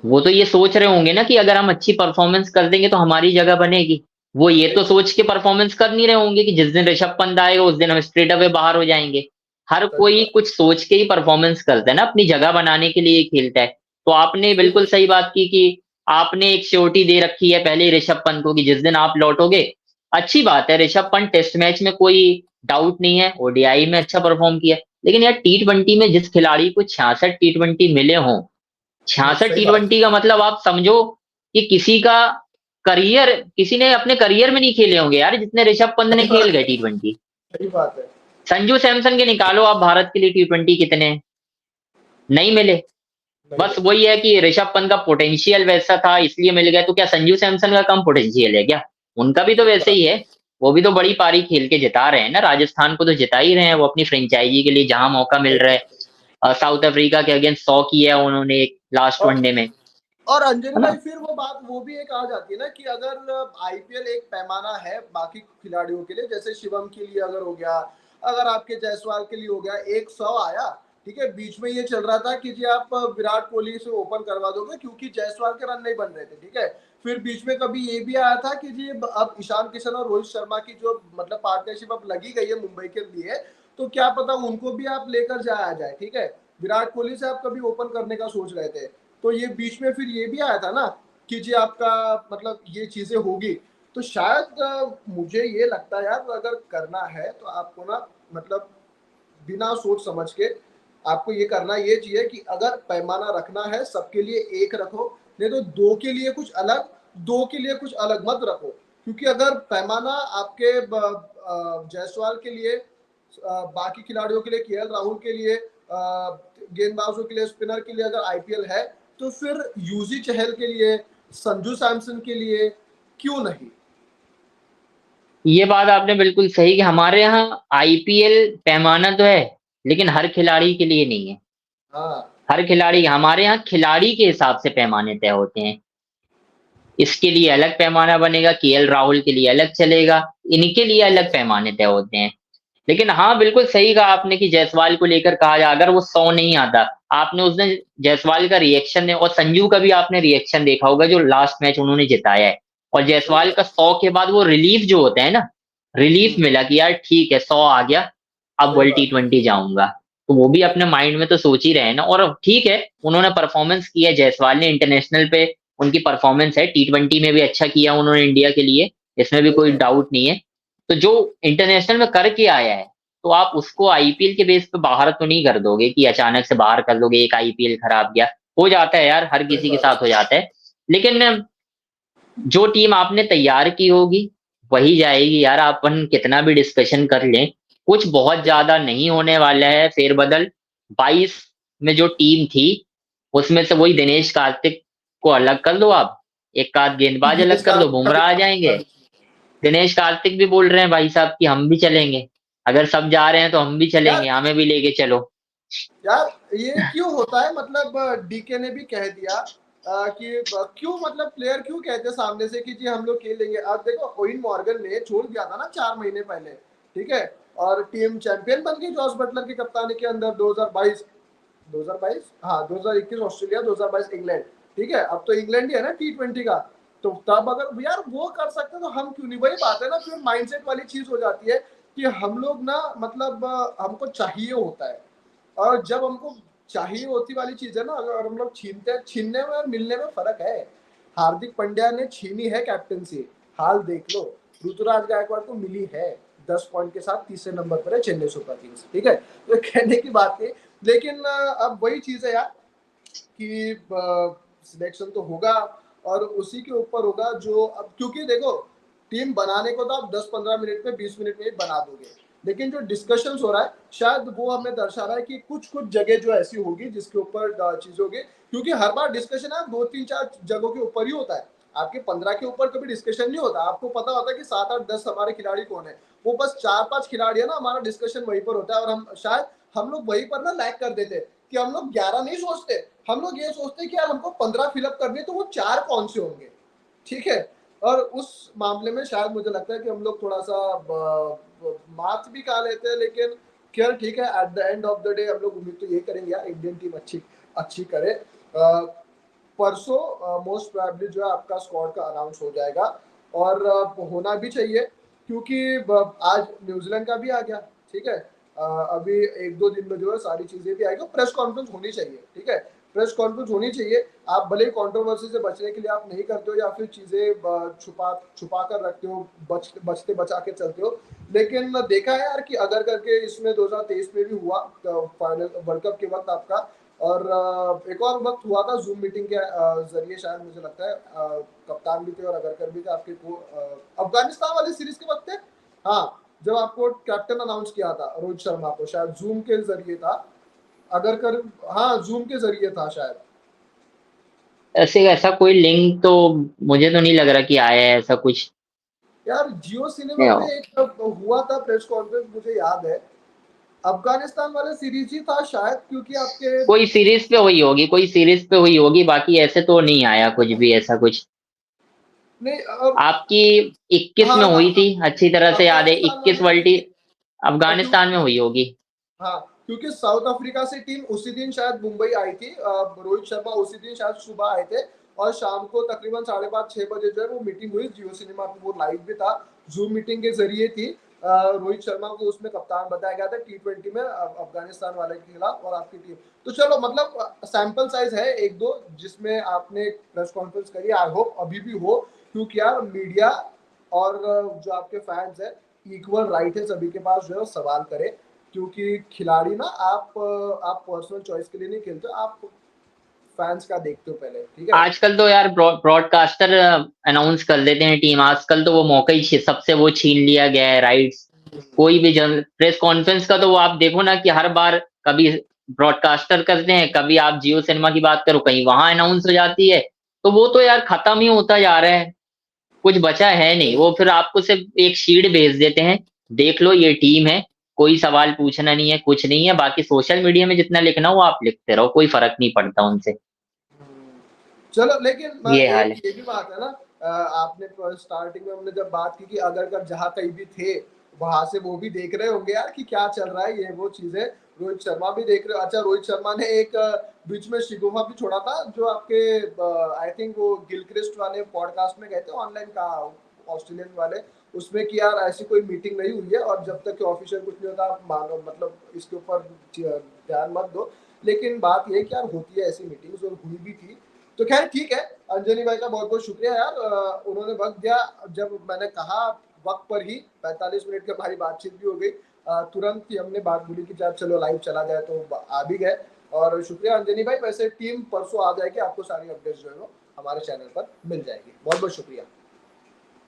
वो तो ये सोच रहे होंगे ना कि अगर हम अच्छी परफॉर्मेंस कर देंगे तो हमारी जगह बनेगी। वो ये तो सोच के परफॉर्मेंस कर नहीं रहे होंगे कि जिस दिन ऋषभ पंत आएगा उस दिन हम स्ट्रेट अवे बाहर हो जाएंगे। हर सच कोई बात। कुछ सोच के ही परफॉर्मेंस करता है ना, अपनी जगह बनाने के लिए खेलता है। तो आपने बिल्कुल सही बात की कि आपने एक श्योरिटी दे रखी है पहले ही ऋषभ पंत को कि जिस दिन आप लौटोगे। अच्छी बात है, ऋषभ पंत टेस्ट मैच में कोई डाउट नहीं है, ओडीआई में अच्छा परफॉर्म किया, लेकिन यार T20 में जिस खिलाड़ी को 66 T20 मिले हों, 66 सही टी बात। ट्वेंटी का मतलब आप समझो कि किसी का करियर, किसी ने अपने करियर में नहीं खेले होंगे यार जितने ऋषभ पंत ने सही खेल बात गए है। T20। सही बात है। संजू सैमसन के निकालो आप भारत के लिए T20 कितने, नहीं मिले। नहीं बस है। वही है कि ऋषभ पंत का पोटेंशियल वैसा था इसलिए मिल गया, तो क्या संजू सैमसन का कम पोटेंशियल है क्या? उनका भी तो सही वैसे बात ही है। वो भी तो बड़ी पारी खेल के जिता रहे हैं ना, राजस्थान को तो जिता ही रहे हैं वो अपनी फ्रेंचाइजी के लिए जहां मौका मिल है। रहा है। साउथ अफ्रीका के अगेंस्ट 100 किया उन्होंने एक लास्ट और वनडे में, और अंजनी है भाई ना। फिर वो बात वो भी एक आ जाती है ना कि अगर आईपीएल एक पैमाना है बाकी खिलाड़ियों के लिए, जैसे शिवम के लिए अगर हो गया, अगर आपके जायसवाल के लिए हो गया, 100 आया, ठीक है, बीच में ये चल रहा था कि जी आप विराट कोहली से ओपन करवा दोगे क्योंकि जायसवाल के रन नहीं बन रहे थे, ठीक है। फिर बीच में कभी ये भी आया था कि जी अब ईशान किशन और रोहित शर्मा की जो मतलब पार्टनरशिप अब लगी गई है मुंबई के लिए, तो क्या पता उनको भी आप लेकर जाया जाए, ठीक है। विराट कोहली से आप कभी ओपन करने का सोच रहे थे, तो ये बीच में फिर ये भी आया था ना कि जी आपका मतलब ये चीजें होगी। तो शायद मुझे ये लगता है यार अगर करना है तो आपको ना मतलब बिना सोच समझ के आपको ये करना ये चाहिए कि अगर पैमाना रखना है सबके लिए एक रखो, नहीं तो दो के लिए कुछ अलग, दो के लिए कुछ अलग मत रखो। क्योंकि अगर पैमाना आपके जायसवाल के लिए, बाकी खिलाड़ियों के लिए, केएल राहुल के लिए, गेंदबाजों के लिए, स्पिनर के लिए अगर आईपीएल है, तो फिर यूजी चहल के लिए, संजू सैमसन के लिए क्यों नहीं? ये बात आपने बिल्कुल सही कि हमारे यहाँ आईपीएल पैमाना तो है, लेकिन हर खिलाड़ी के लिए नहीं है। हाँ। हर खिलाड़ी, हमारे यहाँ खिलाड़ी के हिसाब से पैमाने तय होते हैं। इसके लिए अलग पैमाना बनेगा, केएल राहुल के लिए अलग चलेगा, इनके लिए अलग पैमाने तय होते हैं। लेकिन हाँ, बिल्कुल सही कहा आपने कि जायसवाल को लेकर कहा जाए अगर वो 100 नहीं आता, आपने उस दिन जायसवाल का रिएक्शन और संजू का भी आपने रिएक्शन देखा होगा जो लास्ट मैच उन्होंने जिताया है। और सही जायसवाल बात। का 100 के बाद वो रिलीफ जो होता है ना, रिलीफ हम्म। मिला कि यार ठीक है 100 आ गया, अब सही वर्ल्ड बात। T20 जाऊंगा। तो वो भी अपने माइंड में तो सोच ही रहे हैं ना। और ठीक है, उन्होंने परफॉर्मेंस किया है, जायसवाल ने इंटरनेशनल पे उनकी परफॉर्मेंस है, T20 में भी अच्छा किया उन्होंने इंडिया के लिए, इसमें भी सही कोई बात। डाउट नहीं है। तो जो इंटरनेशनल में करके आया है, तो आप उसको आईपीएल के बेस पे बाहर तो नहीं कर दोगे कि अचानक से बाहर कर दोगे, एक आईपीएल खराब गया। हो जाता है यार, हर सही किसी के बात। साथ हो जाता है। लेकिन जो टीम आपने तैयार की होगी वही जाएगी यार, अपन कितना भी डिस्कशन कर लें, कुछ बहुत ज्यादा नहीं होने वाला है फेरबदल। 22 में जो टीम थी उसमें से वही दिनेश कार्तिक को अलग कर दो आप, एक आध गेंदबाज अलग कर दो, बुमराह आ जाएंगे। दिनेश कार्तिक भी बोल रहे हैं भाई साहब कि हम भी चलेंगे, अगर सब जा रहे हैं तो हम भी चलेंगे, यार हमें भी लेके चलो। यार ये क्यों होता है, मतलब डीके ने भी कह दिया कि क्यों मतलब प्लेयर क्यों कहते हैं सामने से कि जी हम लोग खेलेंगे। अब देखो ओइन मॉर्गन ने छोड़ दिया था ना 4 महीने पहले, ठीक है, और टीम चैंपियन बन गई जॉस बटलर की कप्तानी के अंदर 2022। 2022, हाँ 2021 ऑस्ट्रेलिया, 2022 इंग्लैंड, ठीक है। अब तो इंग्लैंड ही है ना T20 का, तो तब अगर यार वो कर सकते तो हम क्यों नहीं। वही बात है ना, फिर माइंडसेट वाली चीज हो जाती है कि हम लोग ना मतलब हमको चाहिए होता है, और जब हमको चाहिए होती वाली चीज है ना, अगर हम लोग छीनते हैं, छीनने में और मिलने में फर्क है। हार्दिक पांड्या ने छीनी है कैप्टनसी, हाल देख लो। ऋतुराज गायकवाड़ को मिली है 10 पॉइंट के साथ, तीसरे नंबर पर है चेन्नई सुपर किंग्स, ठीक है। तो कहने की बात है, लेकिन अब वही चीज है यार कि सिलेक्शन तो होगा, और उसी के ऊपर होगा जो अब, क्योंकि देखो टीम बनाने को तो आप 10-15 मिनट में, 20 मिनट में ही बना दोगे, लेकिन जो डिस्कशन हो रहा है शायद वो हमें दर्शा रहा है कि कुछ कुछ जगह जो ऐसी होगी जिसके ऊपर चीज होगी, क्योंकि हर बार डिस्कशन है 2-3-4 जगहों के ऊपर ही होता है। आपके 15 के ऊपर कभी डिस्कशन नहीं होता, आपको पता होता है कि 7-8-10 हमारे खिलाड़ी कौन है, वो बस 4-5 खिलाड़ी है ना, हमारा डिस्कशन वहीं पर होता है। और हम लोग वहीं पर ना लैग कर देते हैं कि हम लोग 11 नहीं सोचते, हम लोग ये सोचते हैं कि यार हमको 15 फिलअप करनी है, तो वो 4 कौन से होंगे, ठीक है। और उस मामले में शायद मुझे लगता है कि हम लोग थोड़ा सा मात भी खा लेते हैं, लेकिन खैर ठीक है, at the end of the day हम लोग उम्मीद तो ये करेंगे यार इंडियन टीम अच्छी अच्छी करे। परसों मोस्ट प्रोबेबली जो है आपका स्क्वाड का अनाउंस हो जाएगा, और होना भी चाहिए, क्योंकि आज न्यूजीलैंड का भी आ गया, ठीक है। अभी 1-2 दिन में जो है सारी चीजें भी आएगी, प्रेस कॉन्फ्रेंस होनी चाहिए, ठीक है। प्रेस कॉन्फ्रेंस होनी चाहिए। आप भले ही कंट्रोवर्सी से बचने के लिए आप नहीं करते हो, या फिर चीजें छुपा छुपा कर रखते हो, बचते बचा के चलते हो, लेकिन देखा है यार कि अगर करके इसमें 2023 में भी हुआ फाइनल वर्ल्ड कप के वक्त आपका, और एक और वक्त हुआ था जूम मीटिंग के जरिए, शायद मुझे लगता है कप्तान भी थे और अगरकर भी थे आपके को, अफगानिस्तान वाली सीरीज के वक्त थे, हाँ, जब आपको कैप्टन अनाउंस किया था रोहित शर्मा को, शायद जूम के जरिए था, अगर कर हाँ जूम के जरिए था शायद। ऐसे ऐसा कोई लिंक तो मुझे तो नहीं लग रहा कि आया है ऐसा कुछ। यार जियो सिनेमा पे एक हुआ था प्रेस कॉन्फ्रेंस, मुझे याद है अफगानिस्तान वाले सीरीज ही था शायद, क्योंकि आपके कोई सीरीज पे हुई होगी, कोई सीरीज पे हुई होगी, बाकी ऐसे तो नहीं आया कुछ भी ऐसा कुछ। नहीं आपकी 21 हाँ में हाँ हुई थी, अच्छी तरह से याद है, अफगानिस्तान 21 वाली वर्ल्ड सीरीज, अफगानिस्तान में क्योंकि हुई होगी। हाँ, क्योंकि साउथ अफ्रीका से टीम उसी दिन शायद मुंबई आई थी, रोहित शर्मा उसी दिन शायद सुबह आए थे, और शाम को तकरीबन 5:30-6 बजे जो है वो मीटिंग हुई जियो सिनेमा पे, वो लाइव भी था, जूम मीटिंग के जरिए थी। रोहित शर्मा को उसमें कप्तान बताया गया था T20 में अफगानिस्तान वाले के खिलाफ, और आपकी टीम, तो चलो मतलब सैंपल साइज है 1-2 जिसमें आपने प्रेस कॉन्फ्रेंस करी, आई होप अभी भी हो, क्योंकि यार मीडिया और जो आपके फैंस है, इक्वल राइट है सभी के पास जो है सवाल करे, क्योंकि खिलाड़ी ना आप पर्सनल चॉइस के लिए नहीं खेलते, आप फैंस का देखते हो पहले, ठीक है। आजकल तो यार ब्रॉडकास्टर अनाउंस कर देते हैं टीम, आजकल तो वो मौका ही सबसे वो छीन लिया गया है राइट्स। कोई भी प्रेस कॉन्फ्रेंस का तो वो आप देखो ना कि हर बार कभी ब्रॉडकास्टर करते हैं, कभी आप जियो सिनेमा की बात करो कहीं वहां अनाउंस हो जाती है, तो वो तो यार खत्म ही होता जा रहा है, कुछ बचा है नहीं। वो फिर आपको सिर्फ एक शीट भेज देते हैं, देख लो ये टीम है, कोई सवाल पूछना नहीं है, कुछ नहीं है, बाकी सोशल मीडिया में जितना लिखना हो आप लिखते रहो, कोई फर्क नहीं पड़ता उनसे। चलो, लेकिन ये हाल एक है। ये भी बात है ना, आपने स्टार्टिंग में हमने जब बात की कि अगर कर जहां कहीं भी थे वहां से वो भी देख रहे होंगे यार कि क्या चल रहा है, ये वो चीजें रोहित शर्मा भी देख रहे हो। अच्छा, रोहित शर्मा ने एक बीच में शिगोफा भी छोड़ा था, जो आपके आई थिंक वो गिलक्रिस्ट वाले पॉडकास्ट में गए थे ऑनलाइन का, ऑस्ट्रेलियन वाले, उसमें कि यार ऐसी कोई मीटिंग नहीं हुई है, और जब तक कि ऑफिशियल कुछ नहीं होता आप मानो, मतलब इसके ऊपर ध्यान मत दो, लेकिन बात यह कि यार होती है ऐसी मीटिंग्स, और हुई भी थी। तो खैर ठीक है, अंजनी भाई का बहुत बहुत शुक्रिया यार, उन्होंने वक्त दिया, जब मैंने कहा वक्त पर ही 45 मिनट की हमारी बातचीत भी हो गई, तुरंत ही हमने बात बोली कि यार चलो लाइव चला जाए, तो आ भी गए। और शुक्रिया अंजनी भाई, वैसे टीम परसों आ जाएगी, आपको सारी अपडेट्स जो है वो हमारे चैनल पर मिल जाएगी। बहुत बहुत शुक्रिया।